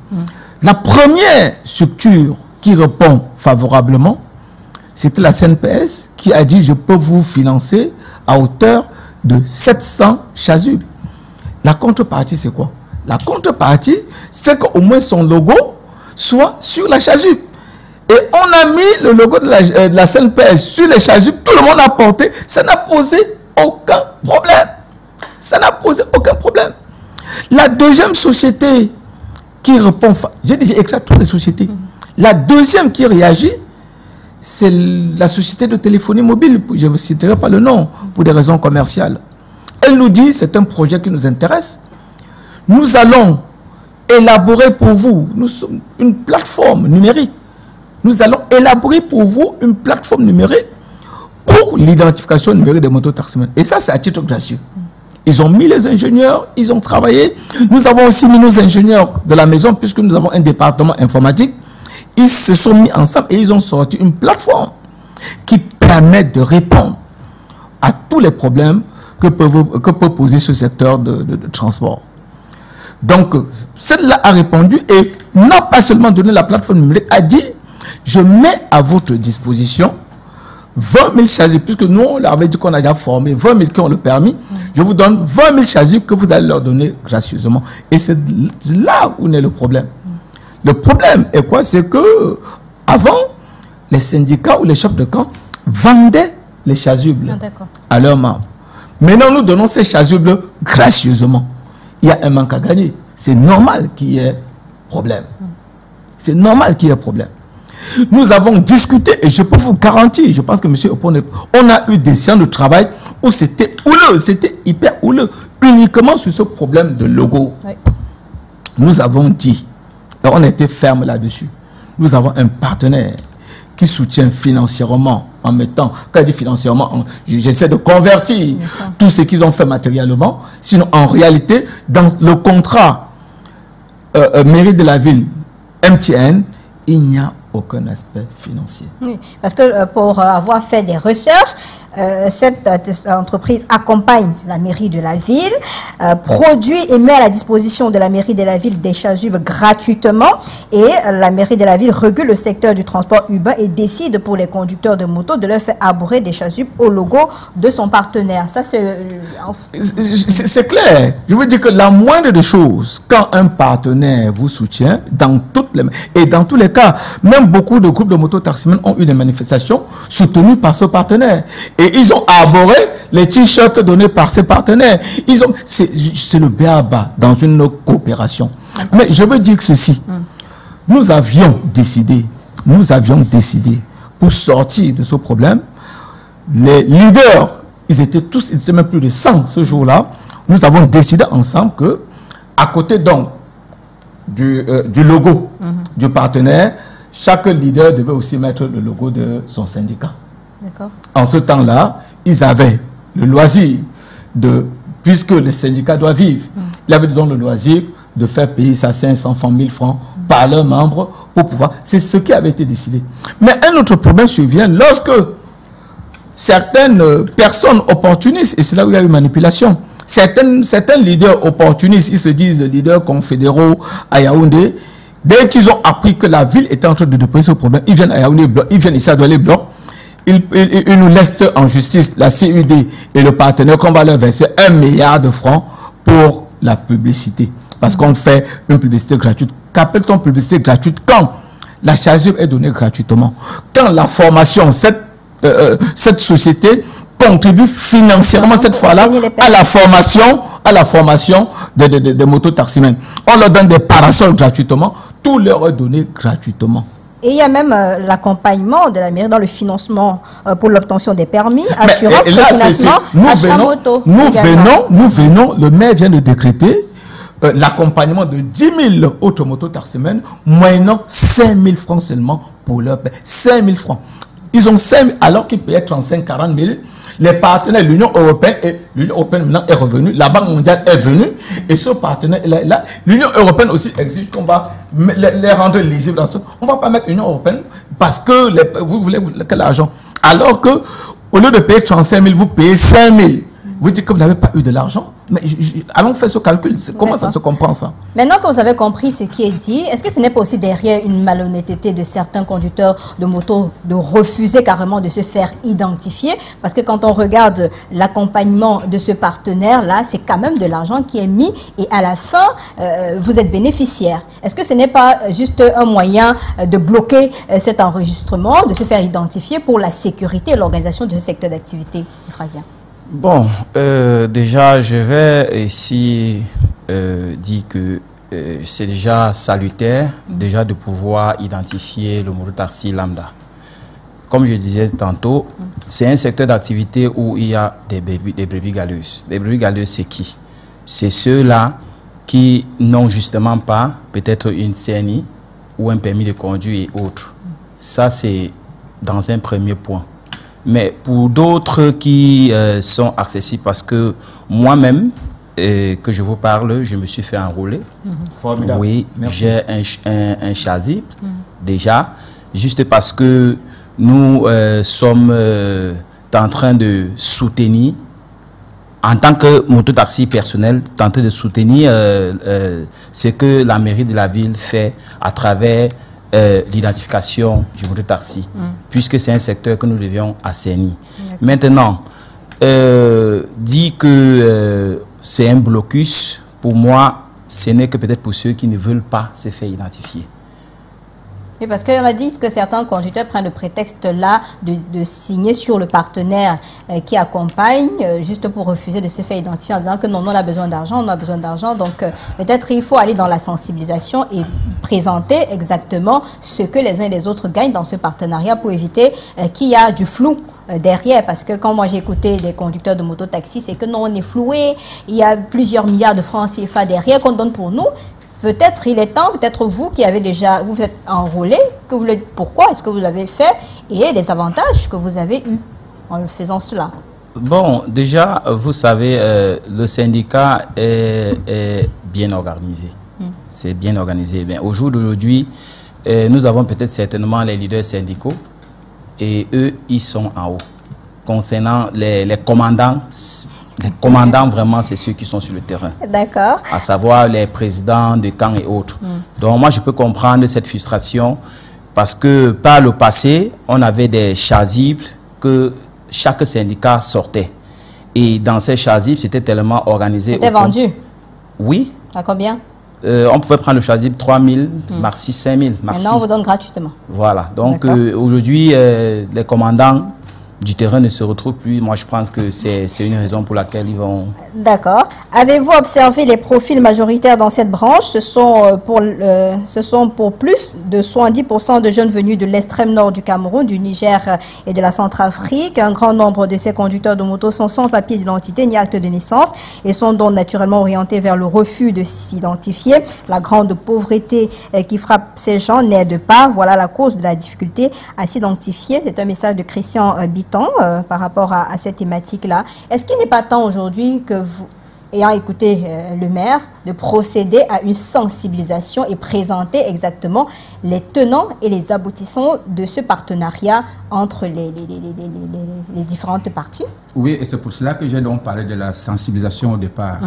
La première structure qui répond favorablement, c'était la CNPS qui a dit « Je peux vous financer à hauteur de 700 chasubles ». La contrepartie, c'est quoi? La contrepartie, c'est qu'au moins son logo soit sur la chasuble. Et on a mis le logo de la CNPS sur les chasubles, tout le monde a porté, ça n'a posé aucun problème. Ça n'a posé aucun problème. La deuxième société qui répond, j'ai déjà écrit à toutes les sociétés, la deuxième qui réagit, c'est la société de téléphonie mobile, je ne citerai pas le nom, pour des raisons commerciales. Elle nous dit, c'est un projet qui nous intéresse, nous allons élaborer pour vous une plateforme numérique. Nous allons élaborer pour vous une plateforme numérique pour l'identification numérique des mototaximens. Et ça, c'est à titre gracieux. Ils ont mis les ingénieurs, ils ont travaillé. Nous avons aussi mis nos ingénieurs de la maison, puisque nous avons un département informatique. Ils se sont mis ensemble et ils ont sorti une plateforme qui permet de répondre à tous les problèmes que peut poser ce secteur de transport. Donc, celle-là a répondu et n'a pas seulement donné la plateforme numérique, a dit, je mets à votre disposition 20 000 chasubles, puisque nous, on leur avait dit qu'on a déjà formé 20 000 qui ont le permis. Je vous donne 20 000 chasubles que vous allez leur donner gracieusement. Et c'est là où est le problème. Le problème est quoi? C'est que avant, les syndicats ou les chefs de camp vendaient les chasubles à leurs membres. Maintenant, nous donnons ces chasubles gracieusement. Il y a un manque à gagner. C'est normal qu'il y ait problème. C'est normal qu'il y ait problème. Nous avons discuté et je peux vous garantir, je pense que M. Opone, on a eu des séances de travail où c'était houleux, c'était hyper houleux, uniquement sur ce problème de logo. Oui. Nous avons dit, et on était ferme là-dessus, nous avons un partenaire qui soutient financièrement en mettant, quand je dis financièrement, j'essaie de convertir tout ce qu'ils ont fait matériellement, sinon en réalité, dans le contrat mairie de la ville, MTN, il n'y a aucun aspect financier. Oui, parce que pour avoir fait des recherches, cette entreprise accompagne la mairie de la ville, produit et met à la disposition de la mairie de la ville des chasubles gratuitement, et la mairie de la ville régule le secteur du transport urbain et décide pour les conducteurs de moto de leur faire arborer des chasubles au logo de son partenaire. Ça, c'est clair. Je veux dire que la moindre des choses, quand un partenaire vous soutient, dans tous les cas, même beaucoup de groupes de mototaximens ont eu des manifestations soutenues par ce partenaire. Et ils ont arboré les t-shirts donnés par ces partenaires. C'est le b.a.-ba dans une coopération. Mais je veux dire que ceci, nous avions décidé, pour sortir de ce problème, les leaders, ils étaient même plus de 100 ce jour-là, nous avons décidé ensemble que, à côté donc du logo du partenaire, chaque leader devait aussi mettre le logo de son syndicat. En ce temps-là, ils avaient le loisir puisque les syndicats doivent vivre, ils avaient donc le loisir de faire payer ça 500 francs, 1000 francs par leurs membres pour pouvoir. C'est ce qui avait été décidé. Mais un autre problème survient lorsque certaines personnes opportunistes, et c'est là où il y a eu manipulation, certains leaders opportunistes, ils se disent leaders confédéraux à Yaoundé, dès qu'ils ont appris que la ville était en train de déployer ce problème, ils viennent à Yaoundé, ils viennent ici à Douala Bloc, ils nous laissent en justice la CUD et le partenaire qu'on va leur verser 1 milliard de francs pour la publicité. Parce qu'on fait une publicité gratuite. Qu'appelle-t-on publicité gratuite? Quand la chasuble est donnée gratuitement. Quand la formation, cette société contribuent financièrement cette fois-là à la formation des mototaximens. On leur donne des parasols gratuitement, tout leur est donné gratuitement. Et il y a même l'accompagnement de la mairie dans le financement pour l'obtention des permis, assurance, financement, achat moto. Nous venons, le maire vient de décréter l'accompagnement de 10 000 autres mototaximens, moyennant 5 000 francs seulement pour leur paie. 5 000 francs. Ils ont 5 000 alors qu'ils payaient 35 40 000. Les partenaires, l'Union européenne, maintenant est revenue, la Banque mondiale est venue, et ce partenaire est là. L'Union européenne aussi exige qu'on va les rendre lisibles dans ce. On ne va pas mettre l'Union européenne parce que vous voulez quel argent. Alors que, au lieu de payer 35 000, vous payez 5 000. Vous dites que vous n'avez pas eu de l'argent. Mais allons faire ce calcul. Comment ça se comprend ça? Maintenant que vous avez compris ce qui est dit, est-ce que ce n'est pas aussi derrière une malhonnêteté de certains conducteurs de moto de refuser carrément de se faire identifier? Parce que quand on regarde l'accompagnement de ce partenaire-là, c'est quand même de l'argent qui est mis et à la fin, vous êtes bénéficiaire. Est-ce que ce n'est pas juste un moyen de bloquer cet enregistrement, de se faire identifier pour la sécurité et l'organisation de ce secteur d'activité, Euphrasien? Bon, déjà, je vais ici dire que c'est déjà salutaire déjà de pouvoir identifier le mototaxi lambda. Comme je disais tantôt, c'est un secteur d'activité où il y a des brebis galeuses. Les brebis galeuses, c'est qui? C'est ceux-là qui n'ont justement pas peut-être une CNI ou un permis de conduire et autres. Ça, c'est dans un premier point. Mais pour d'autres qui sont accessibles, parce que moi-même, que je vous parle, je me suis fait enrôler. Formidable. Oui, j'ai un chasuble déjà, juste parce que nous sommes en train de soutenir, en tant que mototaxi personnel, tenter de soutenir ce que la mairie de la ville fait à travers l'identification du mototaxi, puisque c'est un secteur que nous devions assainir. Maintenant, dit que c'est un blocus, pour moi, ce n'est que peut-être pour ceux qui ne veulent pas se faire identifier. Et parce qu'on a dit que certains conducteurs prennent le prétexte là de signer sur le partenaire qui accompagne, juste pour refuser de se faire identifier en disant que non, on a besoin d'argent, donc peut-être il faut aller dans la sensibilisation et présenter exactement ce que les uns et les autres gagnent dans ce partenariat pour éviter qu'il y a du flou derrière, parce que quand moi j'ai écouté des conducteurs de moto-taxi, c'est que non, on est floué, il y a plusieurs milliards de francs CFA derrière qu'on donne pour nous. Peut-être il est temps, peut-être vous qui avez déjà, vous êtes enrôlé, que vous le dites pourquoi est-ce que vous l'avez fait et les avantages que vous avez eus en faisant cela. Bon, déjà, vous savez, le syndicat est bien organisé. C'est bien organisé. Au jour d'aujourd'hui, nous avons peut-être certainement les leaders syndicaux et eux, ils sont en haut. Concernant les commandants, vraiment, c'est ceux qui sont sur le terrain. D'accord. À savoir les présidents de camps et autres. Donc, moi, je peux comprendre cette frustration parce que par le passé, on avait des chasubles que chaque syndicat sortait. Et dans ces chasubles, c'était tellement organisé. C'était vendu? Oui. À combien? On pouvait prendre le chasuble 3 000, maxi 5 000. Maintenant, on vous donne gratuitement. Voilà. Donc, aujourd'hui, les commandants du terrain ne se retrouvent plus. Moi, je pense que c'est une raison pour laquelle ils vont... D'accord. Avez-vous observé les profils majoritaires dans cette branche? Ce sont pour plus de 70% de jeunes venus de l'extrême nord du Cameroun, du Niger et de la Centrafrique. Un grand nombre de ces conducteurs de moto sont sans papier d'identité ni acte de naissance et sont donc naturellement orientés vers le refus de s'identifier. La grande pauvreté qui frappe ces gens n'aide pas. Voilà la cause de la difficulté à s'identifier. C'est un message de Christian Biton par rapport à cette thématique-là. Est-ce qu'il n'est pas temps aujourd'hui que vous, ayant écouté le maire, de procéder à une sensibilisation et présenter exactement les tenants et les aboutissants de ce partenariat entre les différentes parties? Oui, et c'est pour cela que j'ai donc parlé de la sensibilisation au départ.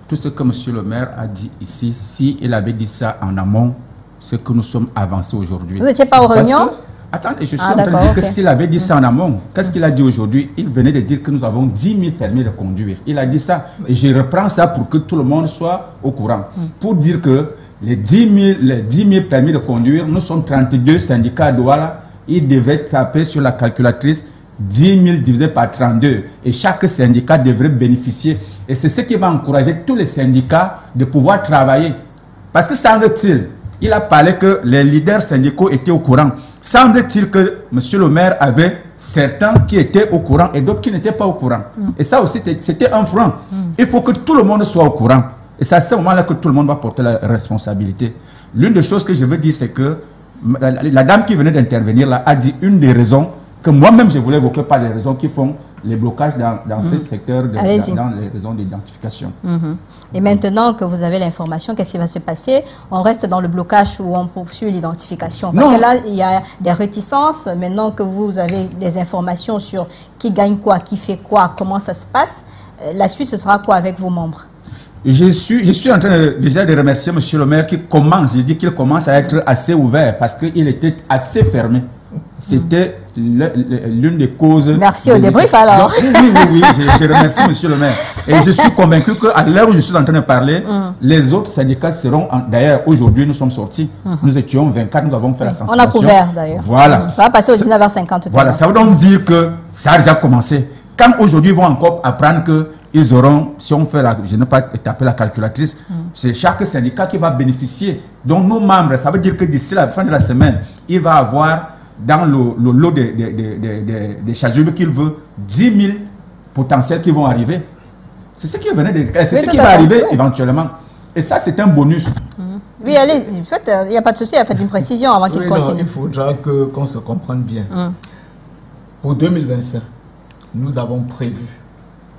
Tout ce que M. le maire a dit ici, s'il avait dit ça en amont, c'est que nous sommes avancés aujourd'hui. Vous n'étiez pas aux réunions? Attendez, je suis en train de dire que s'il avait dit ça en amont, qu'est-ce qu'il a dit aujourd'hui? Il venait de dire que nous avons 10 000 permis de conduire. Il a dit ça. Et je reprends ça pour que tout le monde soit au courant. Pour dire que les 10 000 permis de conduire, nous sommes 32 syndicats à Douala. Il devait taper sur la calculatrice 10 000 divisé par 32 et chaque syndicat devrait bénéficier. Et c'est ce qui va encourager tous les syndicats de pouvoir travailler. Parce que semble-t-il, il a parlé que les leaders syndicaux étaient au courant. Semble-t-il que M. le maire avait certains qui étaient au courant et d'autres qui n'étaient pas au courant. Et ça aussi, c'était un frein. Il faut que tout le monde soit au courant. Et c'est à ce moment-là que tout le monde va porter la responsabilité. L'une des choses que je veux dire, c'est que la dame qui venait d'intervenir là a dit une des raisons que moi-même je voulais évoquer, pas les raisons qui font les blocages dans ces secteurs, dans les raisons d'identification. Et maintenant que vous avez l'information, qu'est-ce qui va se passer? On reste dans le blocage ou on poursuit l'identification? Parce que là, il y a des réticences. Maintenant que vous avez des informations sur qui gagne quoi, qui fait quoi, comment ça se passe, la suite, ce sera quoi avec vos membres? Je suis en train déjà de remercier M. le maire qui commence, je dis qu'il commence à être assez ouvert parce qu'il était assez fermé. C'était l'une des causes... Merci au débrief alors. Donc, oui, je remercie M. le maire. Et je suis convaincu qu'à l'heure où je suis en train de parler, les autres syndicats seront... D'ailleurs, aujourd'hui, nous sommes sortis. Nous étions 24, nous avons fait la sensibilisation. On a couvert d'ailleurs. Voilà. Ça va passer au 19h50. Voilà, ça veut donc dire que ça a déjà commencé. Quand aujourd'hui, ils vont encore apprendre qu'ils auront, si on fait je n'ai pas tapé la calculatrice, c'est chaque syndicat qui va bénéficier. Donc nos membres, ça veut dire que d'ici la fin de la semaine, il va avoir dans le lot des chasubles qu'il veut, 10 000 potentiels qui vont arriver. C'est ce qui venait de... C'est ce qui va arriver éventuellement. Et ça, c'est un bonus. Oui, allez, en fait, il n'y a pas de souci, faites une précision avant qu'il continue. Non, il faudra qu'on se comprenne bien. Pour 2025, nous avons prévu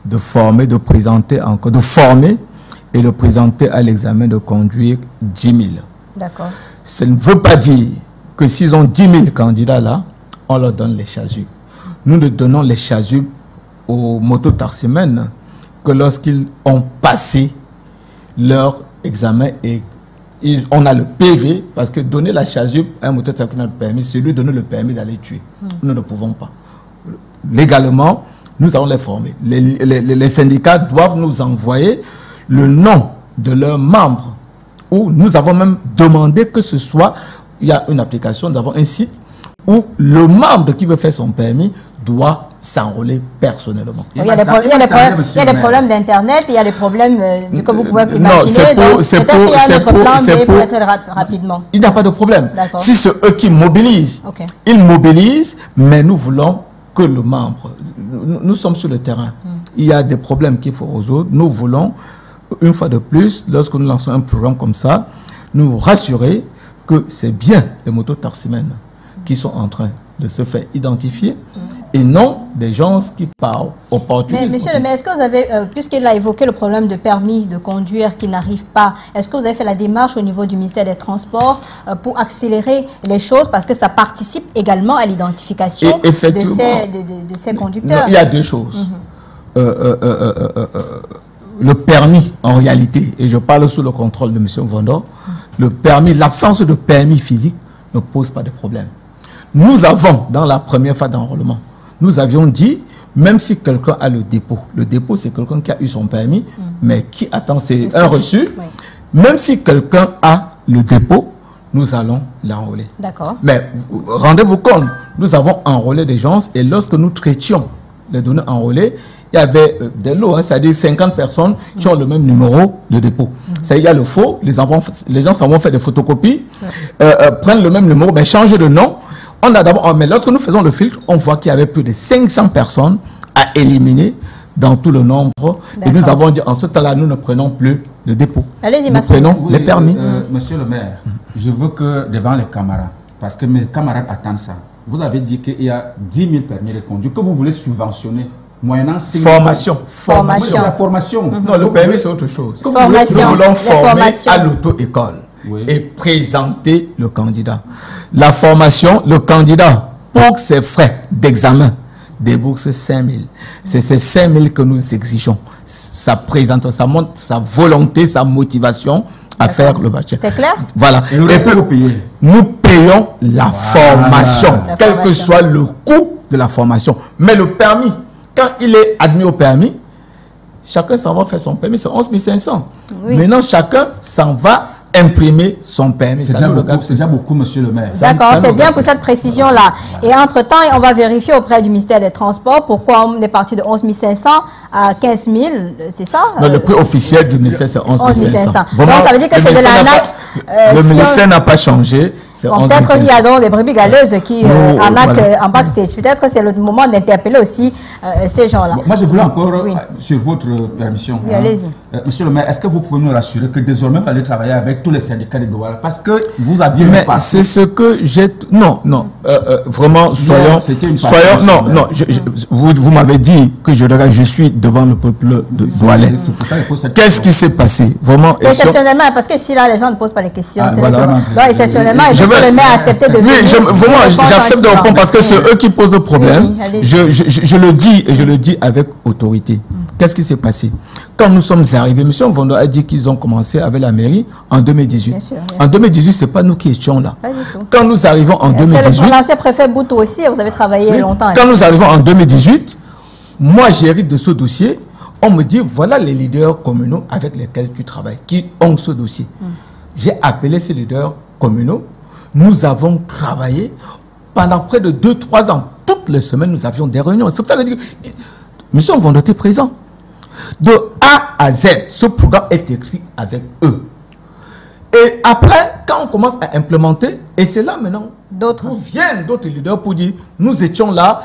de former, de présenter encore, de former et de présenter à l'examen de conduire 10 000. D'accord. Ça ne veut pas dire que s'ils ont 10 000 candidats là, on leur donne les chasubles. Nous ne donnons les chasubles aux mototaximens que lorsqu'ils ont passé leur examen et on a le PV, parce que donner la chasuble à un mototaximan de permis, c'est lui donner le permis d'aller tuer. Nous ne pouvons pas. Légalement, nous allons les former. Les syndicats doivent nous envoyer le nom de leurs membres, où nous avons même demandé que ce soit, il y a une application, nous avons un site où le membre qui veut faire son permis doit s'enrôler personnellement. Il y a des problèmes d'Internet, il y a des problèmes que vous pouvez imaginer. C'est pour rapidement. Il n'y a pas de problème. Si c'est eux qui mobilisent, ils mobilisent, mais nous voulons que le membre, nous sommes sur le terrain. Il y a des problèmes qu'il faut résoudre. Nous voulons, une fois de plus, lorsque nous lançons un programme comme ça, nous rassurer que c'est bien les mototaximens qui sont en train de se faire identifier et non des gens qui parlent opportunistes. Mais monsieur le maire, est-ce que vous avez, puisqu'il a évoqué le problème de permis de conduire qui n'arrive pas, est-ce que vous avez fait la démarche au niveau du ministère des Transports pour accélérer les choses parce que ça participe également à l'identification de ces conducteurs? Il y a deux choses. Le permis, en réalité, et je parle sous le contrôle de M. Vendor, le permis, l'absence de permis physique ne pose pas de problème. Nous avons, dans la première phase d'enrôlement, nous avions dit, même si quelqu'un a le dépôt c'est quelqu'un qui a eu son permis, mais qui attend, c'est un reçu, même si quelqu'un a le dépôt, nous allons l'enrôler. D'accord. Mais rendez-vous compte, nous avons enrôlé des gens et lorsque nous traitions les données enrôlées, il y avait des lots, c'est-à-dire 50 personnes qui ont le même numéro de dépôt. Il y a le faux, les gens s'en vont faire des photocopies, prennent le même numéro, mais changer de nom. On a d'abord, mais lorsque nous faisons le filtre, on voit qu'il y avait plus de 500 personnes à éliminer dans tout le nombre. Et nous avons dit, en ce temps-là, nous ne prenons plus de dépôt. Nous prenons les permis. Monsieur le maire, je veux que devant les camarades, parce que mes camarades attendent ça, vous avez dit qu'il y a 10 000 permis de conduire que vous voulez subventionner. Moyennant formation. La formation. Non, le permis, c'est autre chose. Nous voulons former à l'auto-école et présenter le candidat. La formation, le candidat, pour ses frais d'examen, débourse 5 000. C'est ces 5 000 que nous exigeons. Ça présente, ça montre sa volonté, sa motivation à faire le bachelor. C'est clair? Voilà. Et vous payez? Nous payons la formation, quel que soit le coût de la formation. Mais le permis, quand il est admis au permis, chacun s'en va faire son permis, c'est 11 500. Maintenant, chacun s'en va imprimer son permis. C'est déjà beaucoup, monsieur le maire. D'accord, c'est bien pour cette précision-là. Et entre-temps, on va vérifier auprès du ministère des Transports pourquoi on est parti de 11 500 à 15 000, c'est ça? Non, le prix officiel du ministère, c'est 11 500. Donc, ça veut dire que c'est de l'arnaque. Le ministère n'a pas changé. Peut-être qu'il y a donc des brebis galeuses qui arnaquent en backstage. Peut-être que c'est le moment d'interpeller aussi ces gens-là. Moi, je voulais encore, sur votre permission, oui, allez-y. Monsieur le maire, est-ce que vous pouvez nous rassurer que désormais, vous allez travailler avec tous les syndicats de Douala? Parce que vous aviez... Mais c'est ce que j'ai... Non, vraiment, soyons... Non, vous m'avez dit que je suis devant le peuple de Douala. Qu'est-ce qui s'est passé? Vraiment... Exceptionnellement, parce que si là, les gens ne posent pas les questions, c'est exceptionnellement, le maire a accepté de venir. Oui, vraiment, j'accepte de répondre parce que c'est eux qui posent le problème. Je le dis et je le dis avec autorité. Qu'est-ce qui s'est passé? Quand nous sommes arrivés, M. Vondo a dit qu'ils ont commencé avec la mairie en 2018. Bien sûr. En 2018, ce n'est pas nous qui étions là. Pas du tout. Quand nous arrivons en 2018... C'est l'ancien préfet Boutou aussi, vous avez travaillé longtemps. Quand nous arrivons en 2018, moi j'hérite de ce dossier, on me dit voilà les leaders communaux avec lesquels tu travailles, qui ont ce dossier. J'ai appelé ces leaders communaux. Nous avons travaillé pendant près de 2-3 ans. Toutes les semaines, nous avions des réunions. C'est pour ça que je dis M. Vondo était présent. De A à Z, ce programme est écrit avec eux. Et après, quand on commence à implémenter, et c'est là maintenant, viennent d'autres leaders pour dire, nous étions là,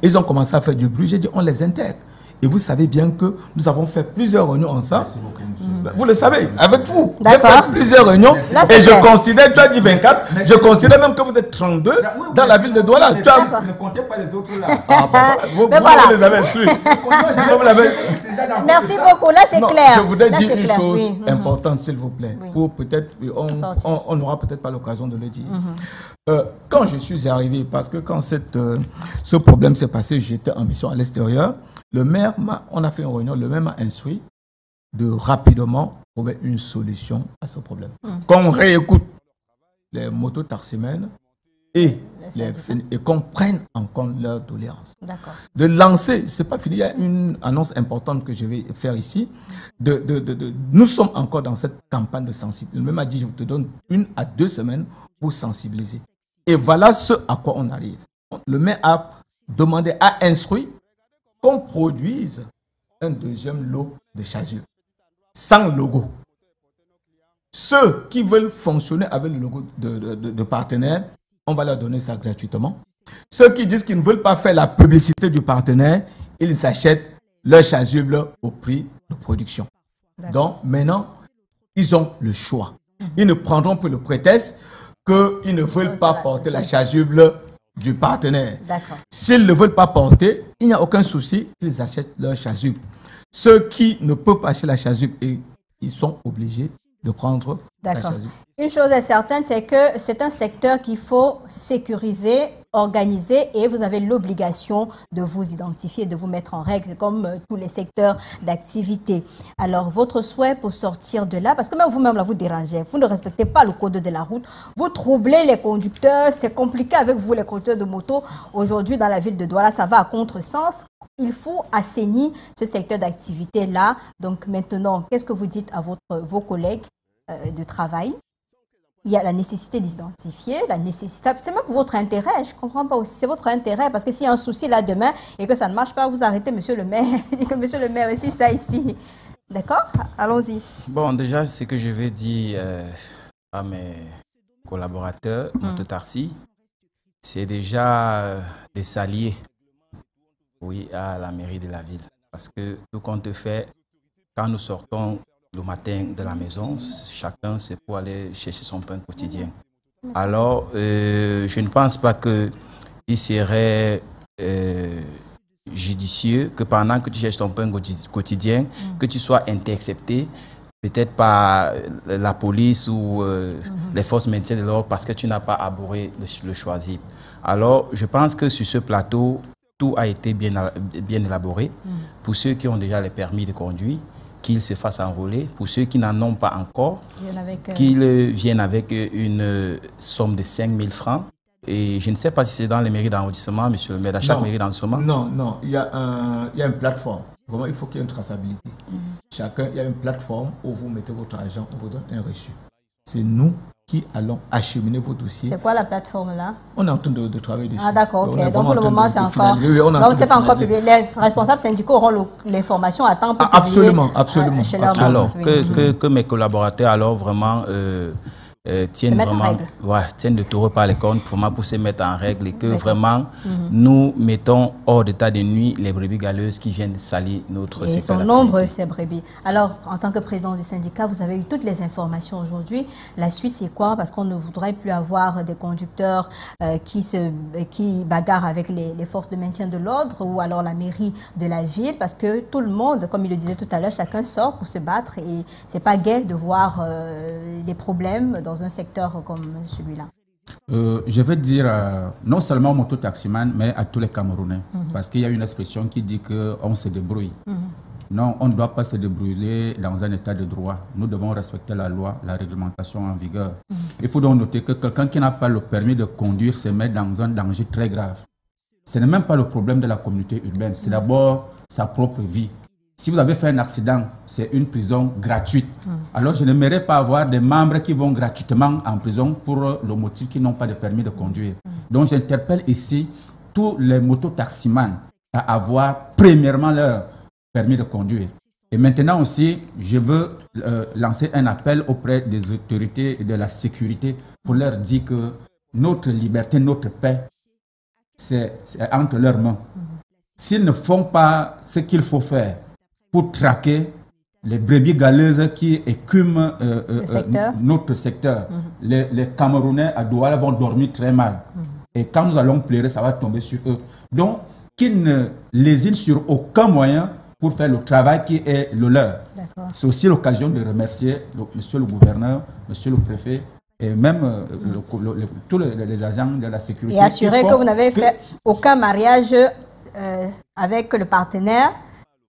ils ont commencé à faire du bruit, j'ai dit, on les intègre. Et vous savez bien que nous avons fait plusieurs réunions ensemble. Merci beaucoup, monsieur. Vous le savez, avec vous. J'ai fait plusieurs réunions. Et je considère, tu as dit 24, je considère même que vous êtes 32 dans la ville de Douala. Ne comptez pas les autres là. Vous les avez exclus. Merci beaucoup. Là, c'est clair. Je voudrais dire une chose importante, s'il vous plaît. Pour peut-être, on n'aura peut-être pas l'occasion de le dire. Quand je suis arrivé, parce que quand ce problème s'est passé, j'étais en mission à l'extérieur. Le maire, on a fait une réunion, le maire m'a instruit de rapidement trouver une solution à ce problème. Qu'on réécoute les mototaximènes et qu'on prenne en compte leur doléance. De lancer, c'est pas fini, il y a une annonce importante que je vais faire ici. Nous sommes encore dans cette campagne de sensibilisation. Le maire m'a dit, je te donne 1 à 2 semaines pour sensibiliser. Et voilà ce à quoi on arrive. Le maire a demandé, a instruit qu'on produise un deuxième lot de chasubles sans logo. Ceux qui veulent fonctionner avec le logo de partenaire, on va leur donner ça gratuitement. Ceux qui disent qu'ils ne veulent pas faire la publicité du partenaire, ils achètent leur chasuble au prix de production. Donc maintenant, ils ont le choix. Ils ne prendront plus le prétexte qu'ils ne veulent pas porter la chasuble du partenaire. S'ils ne veulent pas porter, il n'y a aucun souci, ils achètent leur chasuble. Ceux qui ne peuvent pas acheter la chasuble, ils sont obligés de prendre la chasuble. Une chose est certaine, c'est que c'est un secteur qu'il faut sécuriser, organiser, et vous avez l'obligation de vous identifier, de vous mettre en règle. C'est comme tous les secteurs d'activité. Alors, votre souhait pour sortir de là, parce que même vous-même, là, vous dérangez, vous ne respectez pas le code de la route, vous troublez les conducteurs, c'est compliqué avec vous, les conducteurs de moto. Aujourd'hui, dans la ville de Douala, ça va à contresens. Il faut assainir ce secteur d'activité-là. Donc, maintenant, qu'est-ce que vous dites à vos collègues de travail? Il y a la nécessité d'identifier, la nécessité, c'est même pour votre intérêt, je ne comprends pas aussi, c'est votre intérêt, parce que s'il y a un souci là demain et que ça ne marche pas, vous arrêtez monsieur le maire, et que monsieur le maire aussi ça ici. D'accord? Allons-y. Bon, déjà, ce que je vais dire à mes collaborateurs, mototaxi, c'est déjà de s'allier, oui, à la mairie de la ville. Parce que tout compte fait, quand nous sortons le matin de la maison, chacun c'est pour aller chercher son pain quotidien. Alors, je ne pense pas qu'il serait judicieux que pendant que tu cherches ton pain quotidien, que tu sois intercepté, peut-être par la police ou les forces de maintien de l'ordre parce que tu n'as pas abouré le choisir. Alors, je pense que sur ce plateau, tout a été bien élaboré. Pour ceux qui ont déjà les permis de conduire, qu'ils se fassent enrôler. Pour ceux qui n'en ont pas encore, qu'ils viennent avec une somme de 5 000 francs. Et je ne sais pas si c'est dans les mairies d'arrondissement, monsieur le maire, dans chaque mairie d'arrondissement. Non, il y a une plateforme. Vraiment, il faut qu'il y ait une traçabilité. Il y a une plateforme où vous mettez votre argent, on vous donne un reçu. c'est nous qui allons acheminer vos dossiers. C'est quoi la plateforme là? On est en train de travailler dessus. Ah d'accord, ok. Donc pour le moment, c'est encore... Donc c'est pas encore publié. Les responsables syndicaux auront les formations à temps pour absolument, absolument. Alors, que mes collaborateurs, alors vraiment... tiennent vraiment tiennent le taureau par les cornes pour se mettre en règle et que vraiment nous mettons hors d'état de nuit les brebis galeuses qui viennent salir notre secteur. Ils sont nombreux ces brebis. Alors en tant que président du syndicat, vous avez eu toutes les informations aujourd'hui. La suite c'est quoi? Parce qu'on ne voudrait plus avoir des conducteurs qui bagarrent avec les forces de maintien de l'ordre ou alors la mairie de la ville, parce que tout le monde, comme il le disait tout à l'heure, chacun sort pour se battre et c'est pas gai de voir des problèmes dans un secteur comme celui-là. Je veux dire, non seulement aux mototaximans, mais à tous les Camerounais. Parce qu'il y a une expression qui dit qu'on se débrouille. Non, on ne doit pas se débrouiller dans un état de droit. Nous devons respecter la loi, la réglementation en vigueur. Il faut donc noter que quelqu'un qui n'a pas le permis de conduire se met dans un danger très grave. Ce n'est même pas le problème de la communauté urbaine, c'est d'abord sa propre vie. Si vous avez fait un accident, c'est une prison gratuite. Alors, je n'aimerais pas avoir des membres qui vont gratuitement en prison pour le motif qu'ils n'ont pas de permis de conduire. Donc, j'interpelle ici tous les mototaximans à avoir premièrement leur permis de conduire. Et maintenant aussi, je veux lancer un appel auprès des autorités de la sécurité pour leur dire que notre liberté, notre paix, c'est entre leurs mains. S'ils ne font pas ce qu'il faut faire pour traquer les brebis galeuses qui écument notre secteur. Les Camerounais à Douala vont dormir très mal. Et quand nous allons pleurer, ça va tomber sur eux. Donc, qu'ils ne lésinent sur aucun moyen pour faire le travail qui est le leur. C'est aussi l'occasion de remercier monsieur le gouverneur, monsieur le préfet, et même tous les agents de la sécurité. Et assurer que vous n'avez fait aucun mariage avec le partenaire.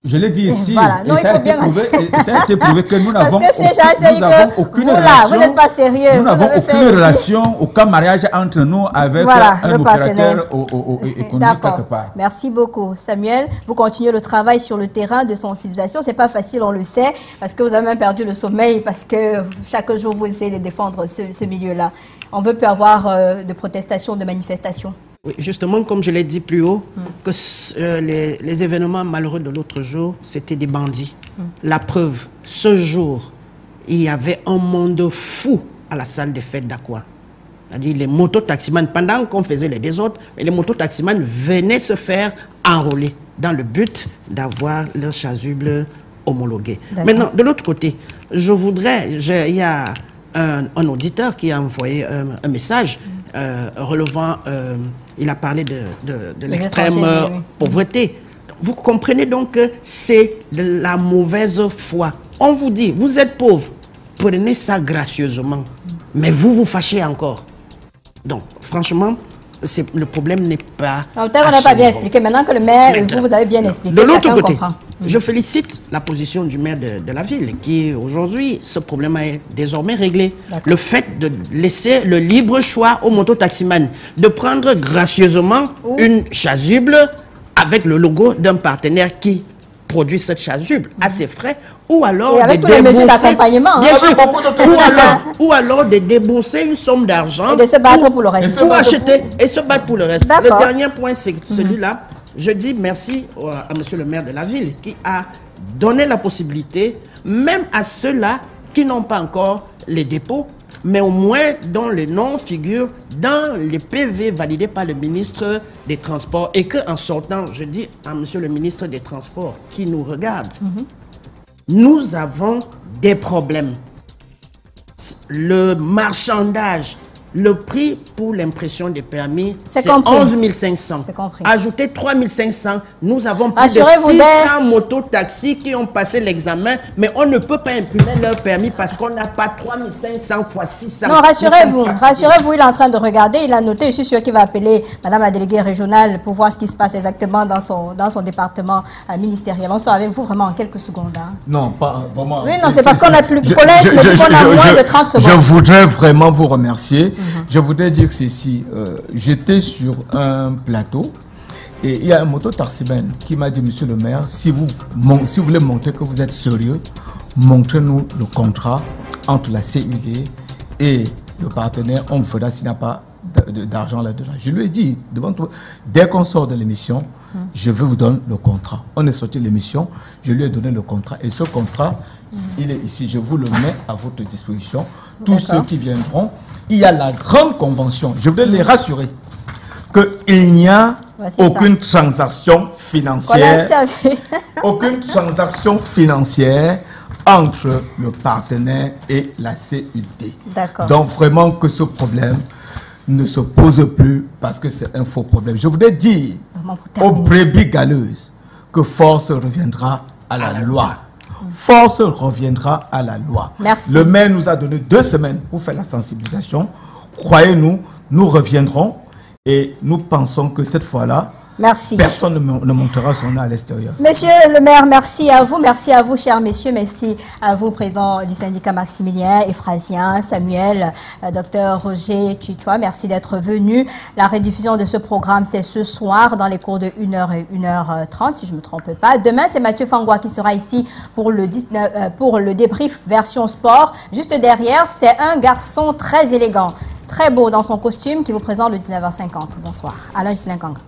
Je l'ai dit ici, voilà. Non, et ça a été prouvé que nous n'avons aucune relation. Vous n'êtes pas sérieux. Nous n'avons aucune relation, aucun mariage entre nous avec un opérateur économique quelque part. Merci beaucoup, Samuel. Vous continuez le travail sur le terrain de sensibilisation. C'est pas facile, on le sait, parce que vous avez même perdu le sommeil, parce que chaque jour vous essayez de défendre ce milieu-là. On veut plus avoir de protestations, de manifestations. Oui, justement, comme je l'ai dit plus haut, que les événements malheureux de l'autre jour, c'était des bandits. La preuve, ce jour, il y avait un monde fou à la salle des fêtes d'Aqua. C'est-à-dire les mototaximans, pendant qu'on faisait les désordres, les mototaximans venaient se faire enrôler dans le but d'avoir leur chasuble homologué. Maintenant, de l'autre côté, je voudrais, il y a un auditeur qui a envoyé un message relevant, il a parlé de l'extrême pauvreté. Vous comprenez donc que c'est de la mauvaise foi. On vous dit, vous êtes pauvre, prenez ça gracieusement, mais vous vous fâchez encore. Donc, franchement, le problème n'est pas... on n'a pas bien expliqué. Maintenant que le maire, vous avez bien expliqué. De l'autre côté, je félicite la position du maire de la ville, qui aujourd'hui, ce problème est désormais réglé. Le fait de laisser le libre choix aux mototaximans de prendre gracieusement une chasuble avec le logo d'un partenaire qui produit cette chasuble à ses frais, ou alors avec tous les mesures d'accompagnement, ou alors de débourser une somme d'argent et de se battre pour le reste, pour acheter et se battre pour le reste. Le dernier point, c'est celui-là. Je dis merci à monsieur le maire de la ville qui a donné la possibilité, même à ceux-là qui n'ont pas encore les dépôts, mais au moins dont les noms figurent dans les PV validés par le ministre des Transports, et qu'en sortant, je dis à monsieur le ministre des Transports qui nous regarde, nous avons des problèmes. Le marchandage, le prix pour l'impression des permis, c'est 11 500. Ajoutez 3 500, nous avons plus de 600 motos-taxis qui ont passé l'examen, mais on ne peut pas imprimer leur permis parce qu'on n'a pas 3 500 fois 600. Non, rassurez-vous, il est en train de regarder, il a noté, je suis sûr qu'il va appeler madame la déléguée régionale pour voir ce qui se passe exactement dans son département ministériel. On sera avec vous vraiment en quelques secondes. Hein. Non, pas vraiment. Oui, non, c'est parce qu'on a plus de collèges, mais qu'on a moins de 30 secondes. Je voudrais vraiment vous remercier. Je voudrais dire ceci, j'étais sur un plateau et il y a un moto-taximan qui m'a dit, monsieur le maire, si vous voulez montrer que vous êtes sérieux, montrez-nous le contrat entre la CUD et le partenaire, on verra s'il n'y a pas d'argent là-dedans. Je lui ai dit, devant toi, dès qu'on sort de l'émission, je veux vous donner le contrat. On est sorti de l'émission, je lui ai donné le contrat. Et ce contrat, il est ici. Je vous le mets à votre disposition. Tous ceux qui viendront, il y a la grande convention. Je voudrais les rassurer qu'il n'y a aucune transaction financière, aucune transaction financière entre le partenaire et la CUT. Donc vraiment que ce problème ne se pose plus parce que c'est un faux problème. Je voudrais dire aux brebis galeuses que force reviendra à la loi. Force reviendra à la loi. Merci. Le maire nous a donné 2 semaines pour faire la sensibilisation. Croyez-nous, nous reviendrons et nous pensons que cette fois-là, personne ne montera son nez à l'extérieur. Monsieur le maire, merci à vous, chers messieurs, merci à vous, président du syndicat Maximilien, Euphrasien, Samuel, docteur Roger Chichwa, merci d'être venu. La rediffusion de ce programme, c'est ce soir dans les cours de 1h et 1h30, si je ne me trompe pas. Demain, c'est Mathieu Fangwa qui sera ici pour le débrief version sport. Juste derrière, c'est un garçon très élégant, très beau dans son costume qui vous présente le 19h50. Bonsoir. Alain Gislain Kanga.